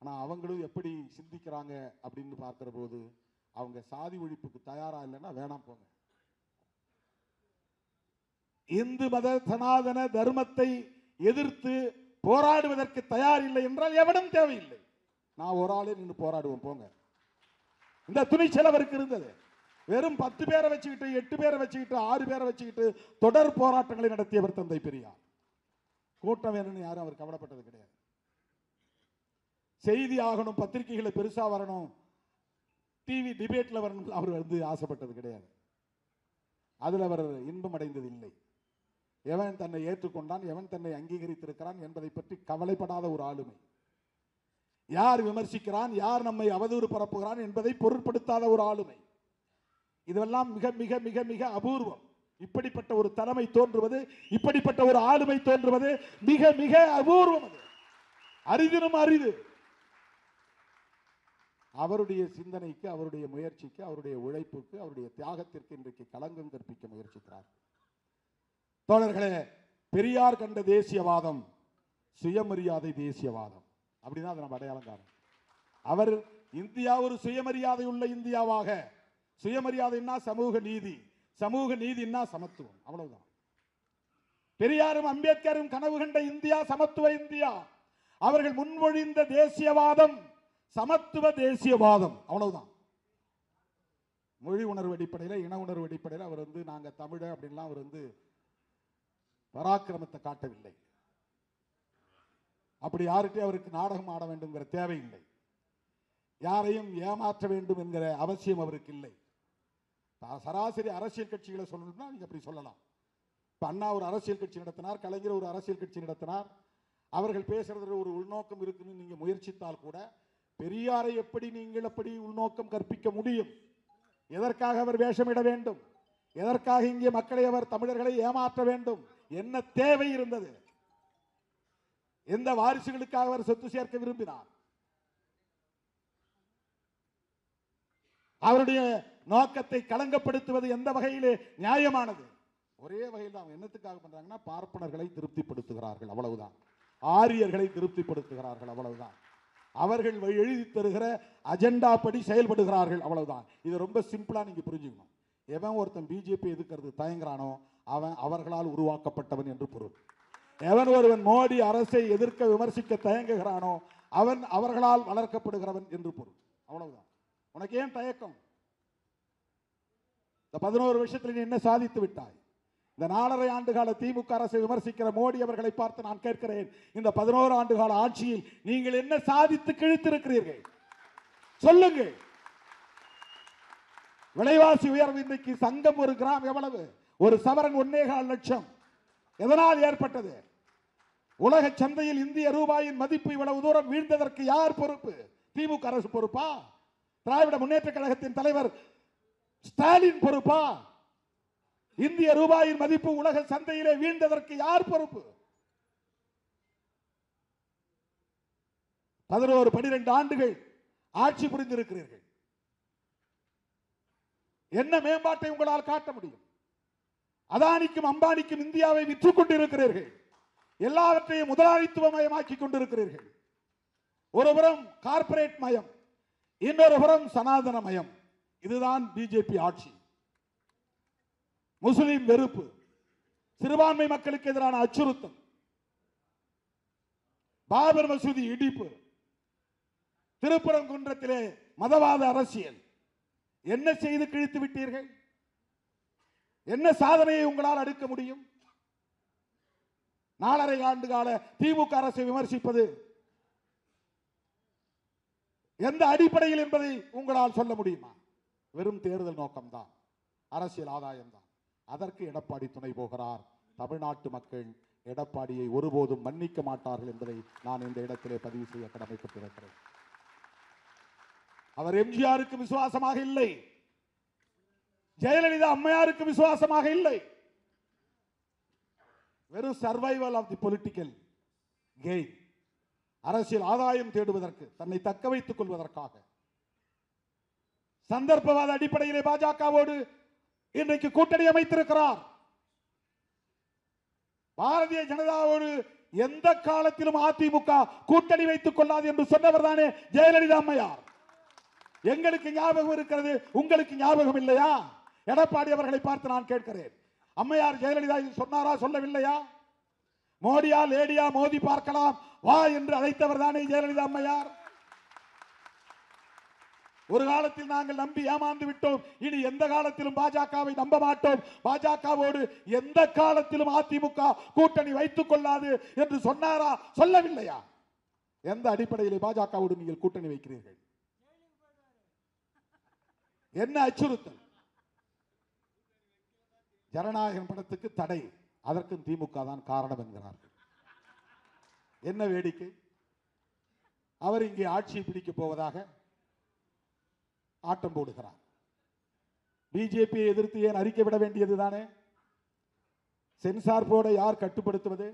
ஆனா அவங்களும் எப்படி சிந்திக்கிறாங்க அப்படின்னு பார்க்கிற போது, அவங்க சாதி ஒழிப்புக்கு தயாரா இல்லைன்னா வேணாம் போங்க. இந்து மத சனாதன தர்மத்தை எதிர்த்து போராடுவதற்கு தயார் இல்லை என்றால் எவனும் தேவையில்லை. நான் ஒரு ஆளே நின்று போராடுவோம் போங்க. இந்த துணிச்சல் அவருக்கு இருந்தது. வெறும் 10 பேரை வச்சுக்கிட்டு, 8 பேரை வச்சுக்கிட்டு, 6 பேரை வச்சுக்கிட்டு தொடர் போராட்டங்களை நடத்தியவர் தந்தை பெரியார். கூட்டம் வேணும்னு யாரும் அவர் கவலைப்பட்டது கிடையாது. செய்தி ஆகணும், பத்திரிகைகளை பெருசா வரணும், டிவி டிபேட்ல வரணும் அவர் ஆசைப்பட்டது கிடையாது. அதில் அவர் இன்பம் அடைந்தது இல்லை. எவன் தன்னை ஏற்றுக்கொண்டான், எவன் தன்னை அங்கீகரித்திருக்கிறான் என்பதை பற்றி கவலைப்படாத ஒரு ஆளுமை. யார் விமர்சிக்கிறான், யார் நம்மை அவதூறு பரப்புகிறான் என்பதை பொருட்படுத்தாத ஒரு ஆளுமை. இதெல்லாம் மிக மிக மிக மிக அபூர்வம். இப்படிப்பட்ட ஒரு தலைமை தோன்றுவது, இப்படிப்பட்ட ஒரு ஆளுமை தோன்றுவது மிக மிக அபூர்வம். அது அரிதினும் அரிது. அவருடைய சிந்தனைக்கு, அவருடைய முயற்சிக்கு, அவருடைய உழைப்புக்கு, அவருடைய தியாகத்திற்கு இன்றைக்கு களங்கம் கற்பிக்க முயற்சிக்கிறார். தோழர்களே, பெரியார் கண்ட தேசியவாதம் சுயமரியாதை தேசியவாதம். அப்படின்னா அதை நம்ம அடையாளம் காணும். அவர் இந்தியா ஒரு சுயமரியாதை உள்ள இந்தியாவாக, சுயமரியாதைன்னா சமூக நீதி, சமூக நீதினா சமத்துவம், அவ்வளவுதான். பெரியாரும் அம்பேத்கரும் கனவு கண்ட இந்தியா சமத்துவ இந்தியா. அவர்கள் முன்மொழிந்த தேசியவாதம் சமத்துவ தேசியவாதம், அவ்வளவுதான். மொழி உணர்வு அடிப்படையில், இன உணர்வு அடிப்படையில் அவர் நாங்க தமிழர் அப்படின்லாம் அவர் பராக்கிரமத்தை காட்டவில்லை. அப்படி யார்கிட்டயும் அவருக்கு நாடகம் ஆட வேண்டும்ங்கிற தேவையில்லை. யாரையும் ஏமாற்ற வேண்டும் என்கிற அவசியம் அவருக்கு இல்லை. சராசரி அரசியல் கட்சிகளை சொல்லணும்னா நீங்க அப்படி சொல்லலாம். இப்ப அண்ணா ஒரு அரசியல் கட்சி நடத்தினார், கலைஞர் ஒரு அரசியல் கட்சி நடத்தினார். அவர்கள் பேசுறதுல ஒரு உள்நோக்கம் இருக்குன்னு நீங்க முயற்சித்தால் கூட, பெரியாரை எப்படி நீங்கள் அப்படி உள்நோக்கம் கற்பிக்க முடியும்? எதற்காக அவர் வேஷமிட வேண்டும்? எதற்காக இங்கே மக்களை அவர், தமிழர்களை ஏமாற்ற வேண்டும்? என்ன தேவை இருந்தது? எந்த வாரிசுகளுக்காக அவர் சொத்து சேர்க்க விரும்பினார்? அவருடைய நோக்கத்தை களங்கப்படுத்துவது எந்த வகையிலே நியாயமானது? ஒரே வகையில் தான். என்னத்துக்காக பண்றாங்கன்னா, பார்ப்பனர்களை திருப்திப்படுத்துகிறார்கள், அவ்வளவுதான். ஆரியர்களை திருப்திப்படுத்துகிறார்கள், அவ்வளவுதான். அவர்கள் எழுதி தருகிற அஜெண்டா படி செயல்படுகிறார்கள், அவ்வளவுதான். இது ரொம்ப சிம்பிளா நீங்க புரிஞ்சுக்கணும். எவன் ஒருத்தன் பிஜேபி எதிர்க்கிறது தயங்குறானோ அவன் அவர்களால் உருவாக்கப்பட்டவன் என்று பொருள். எவன் ஒருவன் மோடி அரசை எதிர்க்க விமர்சிக்க தயங்குகிறானோ அவன் அவர்களால் வளர்க்கப்படுகிறவன் என்று பொருள், அவ்வளவுதான். உனக்கு ஏன் தயக்கம்? இந்த 11 வருஷத்தில் நீ என்ன சாதித்து விட்டாய்? இந்த 4.5 ஆண்டு கால திமுக அரசை விமர்சிக்கிற மோடி அவர்களை பார்த்து நான் கேட்கிறேன், இந்த 11 ஆண்டு கால ஆட்சியில் நீங்கள் என்ன சாதித்து கிழித்திருக்கிறீர்கள்? சொல்லுங்கள். விலைவாசி உயர்வு இன்றைக்கு சங்கம் ஒரு கிராம் எவ்வளவு? ஒரு சவரன் 1.25 லட்சம். எதனால் ஏற்பட்டது? உலக சந்தையில் இந்திய ரூபாயின் மதிப்பு இவ்வளவு தூரம் வீழ்ந்ததற்கு யார் பொறுப்பு? திமுக அரசு பொறுப்பா? திராவிட முன்னேற்ற கழகத்தின் தலைவர் ஸ்டாலின் பொறுப்பா? இந்திய ரூபாயின் மதிப்பு உலக சந்தையிலே வீழ்ந்ததற்கு யார் பொறுப்பு? 11 12 ஆண்டுகள் ஆட்சி புரிந்திருக்கிறீர்கள். என்ன மேம்பாட்டை உங்களால் காட்ட முடியும்? அதானிக்கும் அம்பானிக்கும் இந்தியாவை விற்றுக் கொண்டிருக்கிறீர்கள். எல்லாவற்றையும் முதலாளித்துவ மயமாக்கி கொண்டிருக்கிறீர்கள். ஒருபுறம் கார்ப்பரேட் மயம், இன்னொரு புறம் சனாதன மயம். இதுதான் பிஜேபி ஆட்சி. முஸ்லிம் வெறுப்பு, சிறுபான்மை மக்களுக்கு எதிரான அச்சுறுத்தல், பாபர் மசூதி இடிப்பு, திருப்பரங்குன்றத்திலே மதவாத அரசியல். என்ன செய்து கிழித்து விட்டீர்கள்? என்ன சாதனையை உங்களால் அடுக்க முடியும்? 4.5 ஆண்டு கால திமுக அரசை விமர்சிப்பது எந்த அடிப்படையில் என்பதை உங்களால் சொல்ல முடியுமா? வெறும் தேர்தல் நோக்கம்தான், அரசியல் ஆதாயம்தான். அதற்கு எடப்பாடி துணை போகிறார். தமிழ்நாட்டு மக்கள் எடப்பாடியை ஒருபோதும் மன்னிக்க மாட்டார்கள் என்பதை நான் இந்த இடத்திலே பதிவு செய்ய கடமைப்பட்டிருக்கிறேன். அவர் எம்ஜிஆருக்கு விசுவாசமாக இல்லை, ஜெயலலிதா அம்மையாருக்கு விசுவாசமாக இல்லை. வெறும் survival of the political gain, அரசியல் ஆதாயம் தேடுவதற்கு, தன்னை தக்க வைத்துக் கொள்வதற்காக சந்தர்ப்பவாத அடிப்படையிலே பாஜகவோடு இன்றைக்கு கூட்டணி அமைத்திருக்கிறார். பாரதிய ஜனதாவோடு எந்த காலத்திலும் அதிமுக கூட்டணி வைத்துக் கொள்ளாது என்று சொன்னவர் தானே ஜெயலலிதா அம்மையார். எங்களுக்கு ஞாபகம் இருக்கிறது, உங்களுக்கு ஞாபகம் இல்லையா? எடப்பாடி அவர்களை பார்த்து நான் கேட்கிறேன், அம்மையார் ஜெயலலிதா சொன்னாரா, சொல்லவில்லையா? மோடியா லேடியா மோதி பார்க்கலாம் வா என்று அழைத்தவர் தானே ஜெயலலிதா அம்மையார். ஒரு காலத்தில் நாங்கள் நம்பி ஏமாந்து விட்டோம், இனி எந்த காலத்திலும் பாஜகவை நம்ப மாட்டோம், பாஜகவோடு எந்த காலத்திலும் அதிமுக கூட்டணி வைத்துக் கொள்ளாது என்று சொன்னாரா, சொல்லவில்லையா? எந்த அடிப்படையில் பாஜகவோடு நீங்கள் கூட்டணி வைக்கிறீர்கள்? என்ன அச்சுறுத்தல்? ஜனநாயகம் படத்துக்கு தடை, அதற்கும் திமுக தான் காரணம் என்கிறார்கள். என்ன வேடிக்கை! அவர் இங்கே ஆட்சியை பிடிக்க போவதாக ஆட்டம் போடுகிறார். பிஜேபியை எதிர்த்து ஏன் அறிக்கை விட வேண்டியது தானே? சென்சார் போர்டை யார் கட்டுப்படுத்துவது?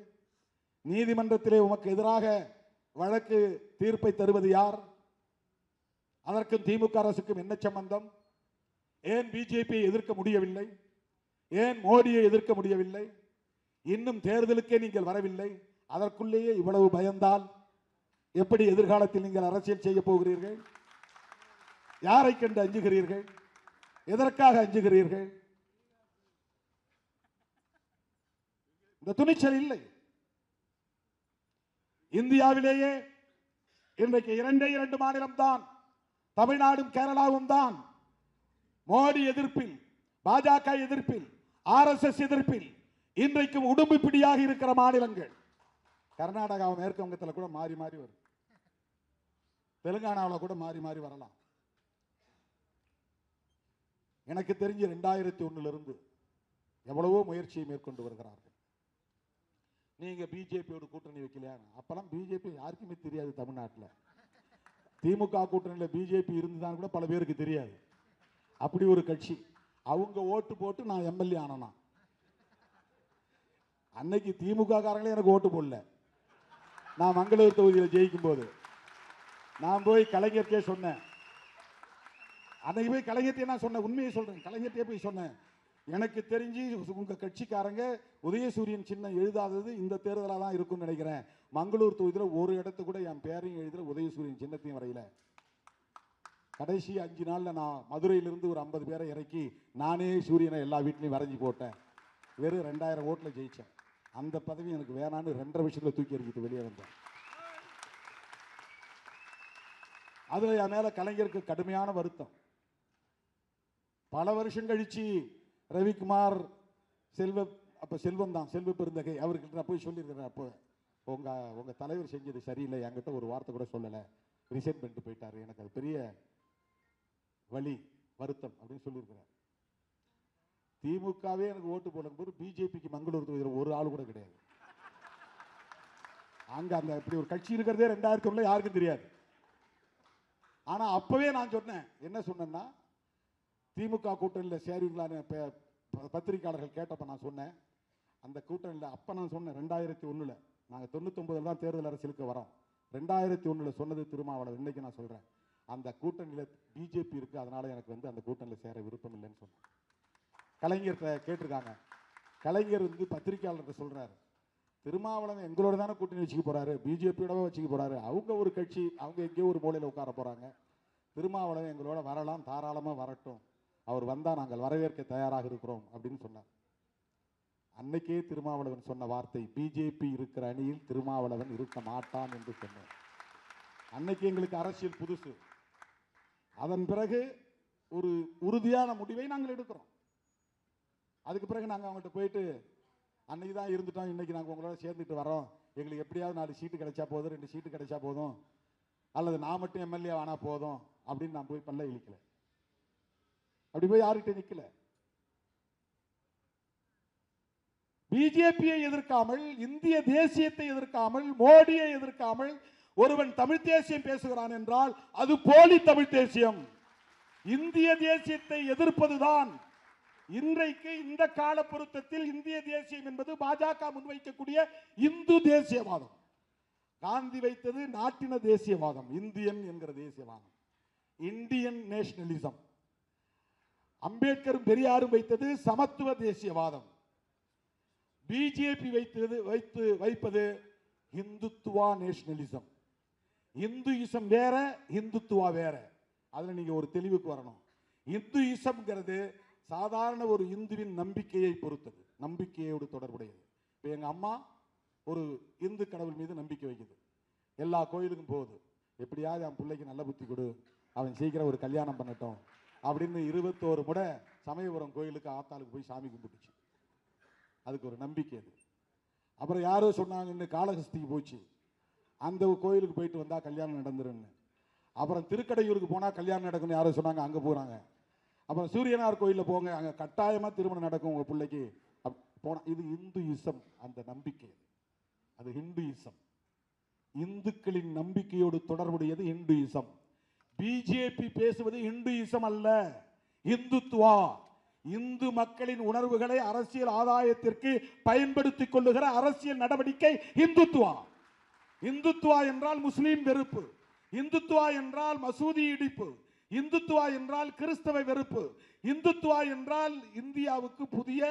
நீதிமன்றத்திலே உமக்கு எதிராக வழக்கு தீர்ப்பை தருவது யார்? அதற்கும் திமுக அரசுக்கும் என்ன சம்பந்தம்? ஏன் பிஜேபியை எதிர்க்க முடியவில்லை? ஏன் மோடியை எதிர்க்க முடியவில்லை? இன்னும் தேர்தலுக்கே நீங்கள் வரவில்லை, அதற்குள்ளேயே இவ்வளவு பயந்தால் எப்படி எதிர்காலத்தில் நீங்கள் அரசியல் செய்ய போகிறீர்கள்? யாரை கண்டு அஞ்சுகிறீர்கள்? எதற்காக அஞ்சுகிறீர்கள்? இந்த துணிச்சல் இல்லை. இந்தியாவிலேயே இன்றைக்கு 2 மாநிலம் தான், தமிழ்நாடும் கேரளாவும் தான் மோடி எதிர்ப்பில், பாஜக எதிர்ப்பில், RSS எதிர்ப்பில் இன்றைக்கும் உடும்பு பிடியாக இருக்கிற மாநிலங்கள். கர்நாடகா மேற்கு வங்கத்தில் கூட மாறி மாறி வரும், தெலுங்கானாவில் கூட மாறி மாறி வரலாம். எனக்கு தெரிஞ்சு 2001 இருந்து எவ்வளவோ முயற்சியை மேற்கொண்டு வருகிறார்கள். நீங்க பிஜேபியோட கூட்டணி வைக்கலையா? அப்பெல்லாம் பிஜேபி யாருக்குமே தெரியாது தமிழ்நாட்டில். திமுக கூட்டணியில் பிஜேபி இருந்துதான் கூட பல பேருக்கு தெரியாது. அப்படி ஒரு கட்சி. அவங்க ஓட்டு போட்டு நான் எம்எல்ஏ ஆனா, அன்னைக்கு திமுக காரங்களே எனக்கு ஓட்டு போடல. நான் மங்களூர் தொகுதியில் ஜெயிக்கும் போது நான் போய் கலைஞர்கிட்டே சொன்னேன். அன்னைக்கு போய் கலைஞர்கிட்டே நான் சொன்னேன், உண்மையை சொல்றேன், கலைஞர்கிட்டே போய் சொன்னேன், எனக்கு தெரிஞ்சு உங்க கட்சிக்காரங்க உதயசூரியன் சின்னம் எழுதாதது இந்த தேர்தலாக தான் இருக்கும்னு நினைக்கிறேன். மங்களூர் தொகுதியில் ஒரு இடத்து கூட என் பேரையும் எழுதுற, உதயசூரியன் சின்னத்தையும் வரையில. கடைசி 5 நாளில் நான் மதுரையிலிருந்து ஒரு 50 பேரை இறக்கி நானே சூரியனை எல்லா வீட்லையும் வரைஞ்சி போட்டேன். வெறும் 2000 ஓட்டில் ஜெயித்தேன். அந்த பதவி எனக்கு வேணான்னு 2.5 வருஷத்தில் தூக்கி எறிஞ்சிட்டு வெளியே வந்தேன். அதில் என் மேலே கலைஞருக்கு கடுமையான வருத்தம். பல வருஷம் கழிச்சு ரவிக்குமார் அப்போ செல்வம் தான், செல்வ பெருந்தகை, அவர்கிட்ட நான் போய் சொல்லியிருக்கிறேன், அப்போ உங்கள் தலைவர் செஞ்சது சரியில்லை, என்கிட்ட ஒரு வார்த்தை கூட சொல்லலை, ரிசைன் பண்ணிட்டு போயிட்டாரு, எனக்கு அது பெரிய வலி வருத்தம் அப்படின்னு சொல்லியிருக்கிறார். திமுகவே எனக்கு ஓட்டு போடும் போது பிஜேபிக்கு மங்களூர் தொகுதியில் ஒரு ஆள் கூட கிடையாது. அங்க அந்த இப்படி ஒரு கட்சி இருக்கிறதே 2001 யாருக்கும் தெரியாது. ஆனா அப்பவே நான் சொன்னேன், என்ன சொன்னேன்னா, திமுக கூட்டணியில் சேருவீங்களான்னு பத்திரிகையாளர்கள் கேட்டப்ப நான் சொன்னேன், அந்த கூட்டணியில் அப்ப நான் சொன்னேன் 2001 நாங்கள் 99 தான் தேர்தல் அரசியலுக்கு வரோம். 2001 சொன்னது திருமாவளவன். இன்னைக்கு நான் சொல்றேன், அந்த கூட்டணியில் பிஜேபி இருக்கு, அதனால எனக்கு அந்த கூட்டணியில் சேர விருப்பம் இல்லைன்னு சொன்னேன். கலைஞர் கேட்டிருக்காங்க, கலைஞர் பத்திரிகையாளர்கிட்ட சொல்றாரு, திருமாவளவன் எங்களோட தானே கூட்டணி வச்சுக்க போறாரு, பிஜேபியோட வச்சுக்க போறாரு, அவங்க ஒரு கட்சி, அவங்க எங்கேயோ ஒரு மூலையில் உட்கார போறாங்க, திருமாவளவன் எங்களோட வரலாம், தாராளமாக வரட்டும், அவர் வந்தால் நாங்கள் வரவேற்க தயாராக இருக்கிறோம் அப்படின்னு சொன்னார். அன்னைக்கே திருமாவளவன் சொன்ன வார்த்தை, பிஜேபி இருக்கிற அணியில் திருமாவளவன் இருக்க மாட்டான் என்று சொன்னார். அன்னைக்கு எங்களுக்கு அரசியல் புதுசு. அதன் பிறகு ஒரு உறுதியான முடிவை நாங்கள் எடுக்கிறோம். அதுக்கு பிறகு நாங்கள் அவங்கள்ட்ட போயிட்டு, அன்னைக்கு தான் இருந்துட்டோம், இன்னைக்கு நாங்கள் உங்களோட சேர்ந்துட்டு வரோம், எங்களுக்கு எப்படியாவது 4 சீட்டு கிடைச்சா போதும், 2 சீட்டு கிடைச்சா போதும், அல்லது நான் மட்டும் எம்எல்ஏ ஆனா போதும் அப்படின்னு நான் போய் பல்ல இழிக்கல. அப்படி போய் யாருக்கிட்ட நிக்கல. பிஜேபியை எதிர்க்காமல், இந்திய தேசியத்தை எதிர்க்காமல், மோடியை எதிர்க்காமல் ஒருவன் தமிழ் தேசியம் பேசுகிறான் என்றால் அது போலி தமிழ் தேசியம். இந்திய தேசியத்தை எதிர்ப்பதுதான் இன்றைக்கு இந்த கால பொருத்தத்தில் இந்திய தேசியம் என்பது பாஜக முன்வைக்கக்கூடிய இந்து தேசியவாதம். காந்தி வைத்தது நாட்டின தேசியவாதம், இந்தியன் என்கிற தேசியவாதம், இந்தியன் நேஷனலிசம். அம்பேத்கரும் பெரியாரும் வைத்தது சமத்துவ தேசியவாதம். பிஜேபி வைப்பது இந்துத்துவா நேஷனலிசம். இந்துயிசம் வேற, இந்துத்துவா வேற. அதுல நீங்க ஒரு தெளிவுக்கு வரணும். இந்துயிசம்ங்கிறது சாதாரண ஒரு இந்துவின் நம்பிக்கையை பொறுத்தது, நம்பிக்கையோடு தொடர்புடையது. இப்போ எங்க அம்மா ஒரு இந்து கடவுள் மீது நம்பிக்கை வைக்குது, எல்லா கோயிலுக்கும் போகுது, எப்படியாவது என் பிள்ளைக்கு நல்ல புத்தி கொடு, அவன் சீக்கிரம் ஒரு கல்யாணம் பண்ணட்டும் அப்படின்னு 21 முறை சமயபுரம் கோயிலுக்கு ஆத்தாளுக்கு போய் சாமி கும்பிட்டுச்சு. அதுக்கு ஒரு நம்பிக்கை அது. அப்புறம் யாரோ சொன்னாங்கன்னு காளஹஸ்திக்கு போச்சு, அந்த கோயிலுக்கு போயிட்டு வந்தா கல்யாணம் நடந்துருன்னு. அப்புறம் திருக்கடையூருக்கு போனா கல்யாணம் நடக்கும்னு யாரோ சொன்னாங்க, அங்க போறாங்க. அப்புறம் சூரியனார் கோயிலில் போங்க, அங்க கட்டாயமா திருமணம் நடக்கும் உங்க பிள்ளைக்கு போனா. இது இந்துயிசம், அந்த நம்பிக்கை, அது ஹிந்துயிசம். இந்துக்களின் நம்பிக்கையோடு தொடர்புடையது இந்துயிசம். பிஜேபி பேசுவது இந்துயிசம் அல்ல, இந்துத்துவா. இந்து மக்களின் உணர்வுகளை அரசியல் ஆதாயத்திற்கு பயன்படுத்திக் கொள்ளுகிற அரசியல் நடவடிக்கை இந்துத்துவா. இந்துத்துவா என்றால் முஸ்லீம் வெறுப்பு, இந்துத்துவா என்றால் மசூதி இடிப்பு, இந்துத்துவா என்றால் கிறிஸ்தவ வெறுப்பு, இந்துத்துவா என்றால் இந்தியாவுக்கு புதிய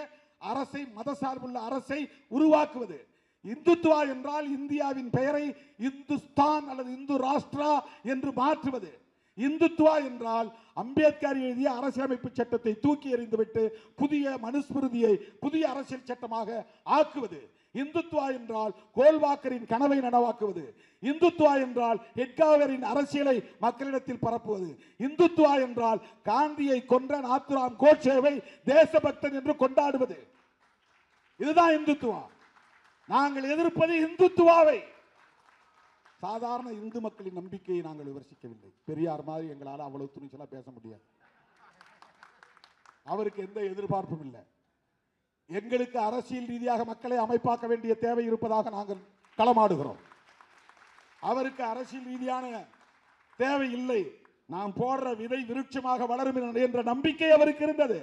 அரசை, மதசார்புள்ள அரசை உருவாக்குவது. இந்துத்துவா என்றால் இந்தியாவின் பெயரை இந்துஸ்தான் அல்லது இந்து ராஷ்டிரா என்று மாற்றுவது. இந்துத்துவா என்றால் அம்பேத்கர் எழுதிய அரசியலமைப்பு சட்டத்தை தூக்கி எறிந்துவிட்டு புதிய மனுஸ்மிருதியை புதிய அரசியல் சட்டமாக ஆக்குவது. இந்துத்துவா என்றால் கோல்வாக்கரின் கனவை நனவாக்குவது. இந்துத்துவா என்றால் ஹெட்காவரின் அரசியலை மக்களிடத்தில் பரப்புவது. இந்துத்துவா என்றால் காந்தியை கொன்ற நாத்துராம் கோட்சேவை தேசபக்தன் என்று கொண்டாடுவது. இதுதான் இந்துத்துவா. நாங்கள் எதிர்ப்பது இந்துத்துவாவை. சாதாரண இந்து மக்களின் நம்பிக்கையை நாங்கள் விமர்சிக்கவில்லை. பெரியார் மாதிரி எங்களால் அவ்வளவு துணிச்சலா பேச முடியாது. அவருக்கு எந்த எதிர்பார்ப்பும் இல்லை. எங்களுக்கு அரசியல் ரீதியாக மக்களை அமைப்பாக்க வேண்டிய தேவை இருப்பதாக நாங்கள் களமாடுகிறோம். அவருக்கு அரசியல் ரீதியான தேவை இல்லை. நாம் போடுற விதை விருட்சமாக வளரும் என்ற நம்பிக்கை அவருக்கு இருந்தது.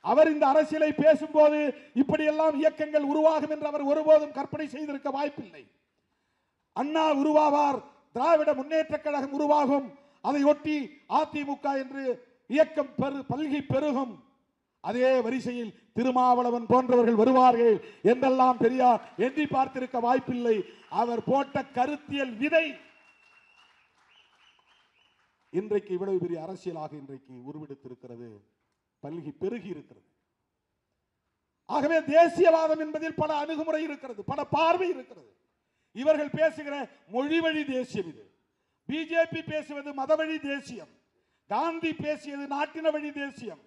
அவர் இந்த அரசியலை பேசும்போது இப்படியெல்லாம் இயக்கங்கள் உருவாகும் என்று அவர் ஒருபோதும் கற்பனை செய்திருக்க வாய்ப்பில்லை. அண்ணா உருவாவார், திராவிட முன்னேற்ற கழகம் உருவாகும், அதை ஒட்டி அதிமுக என்று இயக்கம் பல்கி பெருகும், அதே வரிசையில் திருமாவளவன் போன்றவர்கள் வருவார்கள் என்றெல்லாம் பெரியார் எண்ணி பார்த்திருக்க வாய்ப்பில்லை. அவர் போட்ட கருத்தியல் விதை இன்றைக்கு இவ்வளவு பெரிய அரசியலாக இன்றைக்கு உருவெடுத்திருக்கிறது, பல்கி பெருகி இருக்கிறது. ஆகவே தேசியவாதம் என்பதில் பல அணுகுமுறை இருக்கிறது, பல பார்வை இருக்கிறது. இவர்கள் பேசுகிற மொழி வழி தேசியம் இது. பிஜேபி பேசுவது மதவழி தேசியம், காந்தி பேசியது நாட்டின வழி தேசியம்,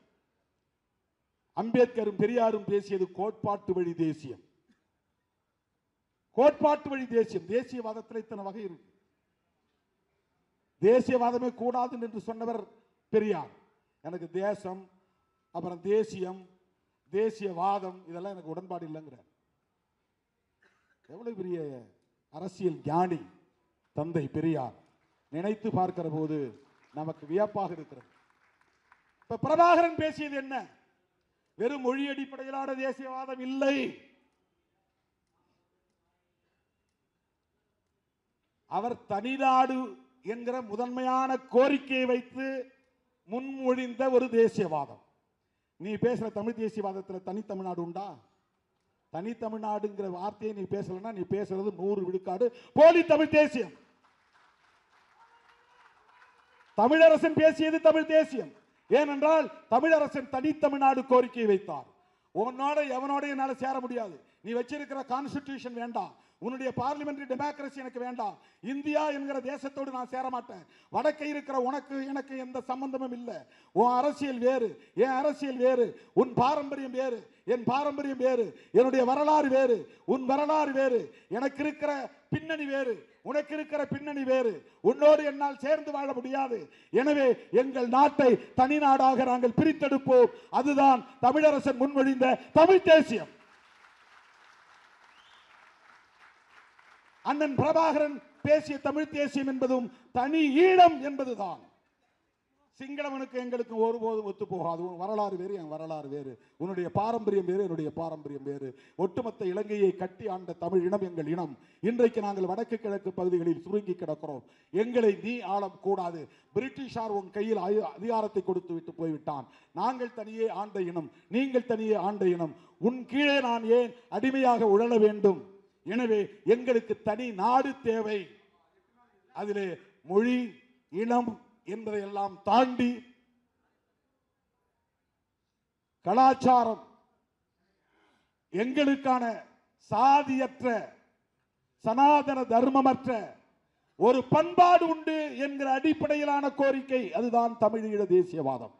அம்பேத்கரும் பெரியாரும் பேசியது கோட்பாட்டு வழி தேசியம். கோட்பாட்டு வழி தேசியம். தேசியவாதத்தில் இத்தனை வகை இருக்கு. தேசியவாதமே கூடாது என்று சொன்னவர் பெரியார். எனக்கு தேசம், அப்புறம் தேசியம், தேசியவாதம் இதெல்லாம் எனக்கு உடன்பாடு இல்லைங்கிறார். எவ்வளவு பெரிய அரசியல் ஞானி தந்தை பெரியார். நினைத்து பார்க்கிற போது நமக்கு வியப்பாக இருக்கிறது. இப்ப பிரபாகரன் பேசியது என்ன? வெறும் மொழி அடிப்படையிலான தேசியவாதம் இல்லை. அவர் தனிநாடு என்கிற முதன்மையான கோரிக்கையை வைத்து முன்மொழிந்த ஒரு தேசியவாதம். நீ பேசுற தமிழ் தேசியவாதத்தில் தனி தமிழ்நாடு உண்டா? தனி தமிழ்நாடுங்கிற வார்த்தையை நீ பேசலன்னா நீ பேசுறது 100 விழுக்காடு போலி தமிழ் தேசியம். தமிழரசன் பேசியது தமிழ் தேசியம். ஏனென்றால் தமிழரசன் தனி தமிழ்நாடு கோரிக்கையை வைத்தார். உன்னோட எவனோட என்னால சேர முடியாது. நீ வச்சிருக்கிற கான்ஸ்டிடியூஷன் வேண்டாம், உன்னுடைய பார்லிமெண்டரி டெமோக்ரஸி எனக்கு வேண்டாம், இந்தியா என்கிற தேசத்தோடு நான் சேர மாட்டேன். வடக்கே இருக்கிற உனக்கு எனக்கு எந்த சம்பந்தமும் இல்லை. உன் அரசியல் வேறு, என் அரசியல் வேறு, உன் பாரம்பரியம் வேறு, என் பாரம்பரியம் வேறு, என்னுடைய வரலாறு வேறு, உன் வரலாறு வேறு, எனக்கு இருக்கிற பின்னணி வேறு, உனக்கு இருக்கிற பின்னணி வேறு, உன்னோடு என்னால் சேர்ந்து வாழ முடியாது. எனவே எங்கள் நாட்டை தனி நாடாக நாங்கள் பிரித்தெடுப்போம். அதுதான் தமிழரசன் முன்மொழிந்த தமிழ் தேசியம். அண்ணன் பிரபாகரன் பேசிய தமிழ் தேசியம் என்பதும் தனி ஈழம் என்பதுதான். சிங்களவனுக்கு எங்களுக்கு ஒருபோதும் ஒத்து போகாது. உன் வரலாறு வேறு, என் வரலாறு வேறு, உன்னுடைய பாரம்பரியம் வேறு, என்னுடைய பாரம்பரியம் வேறு. ஒட்டுமொத்த இலங்கையை கட்டி ஆண்ட தமிழ் இனம் எங்கள் இனம். இன்றைக்கு நாங்கள் வடக்கு கிழக்கு பகுதிகளில் சுருங்கி கிடக்கிறோம். எங்களை நீ ஆளம் கூடாது. பிரிட்டிஷார் உன் கையில் அதிகாரத்தை கொடுத்து விட்டு போய்விட்டான். நாங்கள் தனியே ஆண்ட இனம், நீங்கள் தனியே ஆண்ட இனம். உன் கீழே நான் ஏன் அடிமையாக உழல வேண்டும்? எனவே எங்களுக்கு தனி நாடு தேவை. அதிலே மொழி, இனம் என்பதையெல்லாம் தாண்டி கலாச்சாரம், எங்களுக்கான சாதியற்ற சனாதன தர்மமற்ற ஒரு பண்பாடு உண்டு என்கிற அடிப்படையிலான கோரிக்கை. அதுதான் தமிழீழ தேசியவாதம்.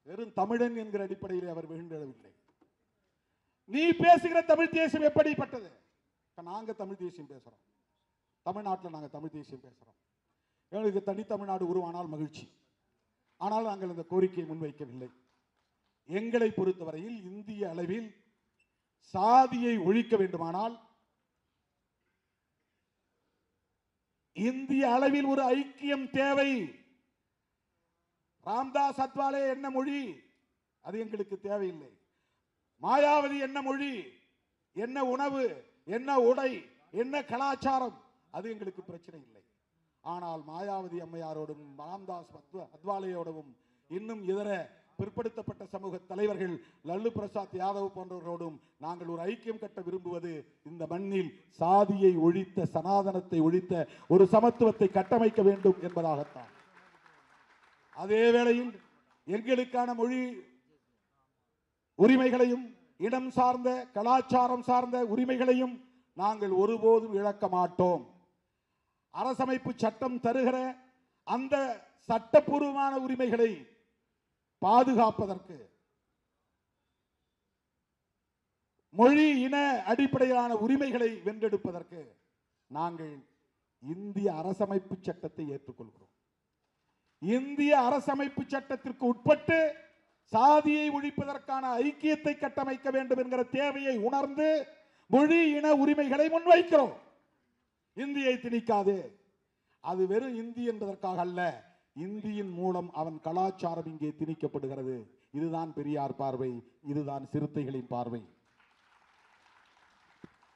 வெறும் தமிழன் என்கிற அடிப்படையில் அவர் விழுந்திடவில்லை. நீ பேசுகிற தமிழ் தேசியம் எப்படிப்பட்டது? நாங்க தமிழ் தேசியம் பேசுறோம், தமிழ்நாட்டில் நாங்க தமிழ் தேசியம் பேசுறோம். எங்களுக்கு தனி தமிழ்நாடு உருவானால் மகிழ்ச்சி. ஆனால் நாங்கள் இந்த கோரிக்கையை முன்வைக்கவில்லை. எங்களை பொறுத்தவரையில் இந்திய அளவில் சாதியை ஒழிக்க வேண்டுமானால் இந்திய அளவில் ஒரு ஐக்கியம் தேவை. ராம்தாஸ் அத்வாலே என்ன மொழி, அது எங்களுக்கு தேவையில்லை. மாயாவதி என்ன மொழி, என்ன உணவு, என்ன உடை, என்ன கலாச்சாரம், அது எங்களுக்கு பிரச்சனை இல்லை. ஆனால் மாயாவதி அம்மையாரோடும் ராம்தாஸ் அத்வாலேயோடும் இன்னும் இதர பிற்படுத்தப்பட்ட சமூக தலைவர்கள் லல்லு பிரசாத் யாதவ் போன்றவர்களோடும் நாங்கள் ஒரு ஐக்கியம் கட்ட விரும்புவது இந்த மண்ணில் சாதியை ஒழித்த, சனாதனத்தை ஒழித்த ஒரு சமத்துவத்தை கட்டமைக்க வேண்டும் என்பதாகத்தான். அதே வேளையில் எங்களுக்கான மொழி உரிமைகளையும், இடம் சார்ந்த கலாச்சாரம் சார்ந்த உரிமைகளையும் நாங்கள் ஒருபோதும் இழக்க மாட்டோம். அரசமைப்பு சட்டம் தருகிற அந்த சட்டப்பூர்வமான உரிமைகளை பாதுகாப்பதற்கு, மொழி இன அடிப்படையிலான உரிமைகளை வென்றெடுப்பதற்கு நாங்கள் இந்திய அரசமைப்பு சட்டத்தை ஏற்றுக்கொள்கிறோம். இந்திய அரசமைப்பு சட்டத்திற்கு உட்பட்டு சாதியை ஒழிப்பதற்கான ஐக்கியத்தை கட்டமைக்க வேண்டும் என்கிற தேவையை உணர்ந்து மொழி இன உரிமைகளை முன்வைக்கிறோம். இந்தியை திணிக்காது. அது வெறும் இந்தி என்பதற்காக அல்ல, இந்தியின் மூலம் அவன் கலாச்சாரம் இங்கே திணிக்கப்படுகிறது. இதுதான் பெரியார் பார்வை, இதுதான் சிறுத்தைகளின் பார்வை.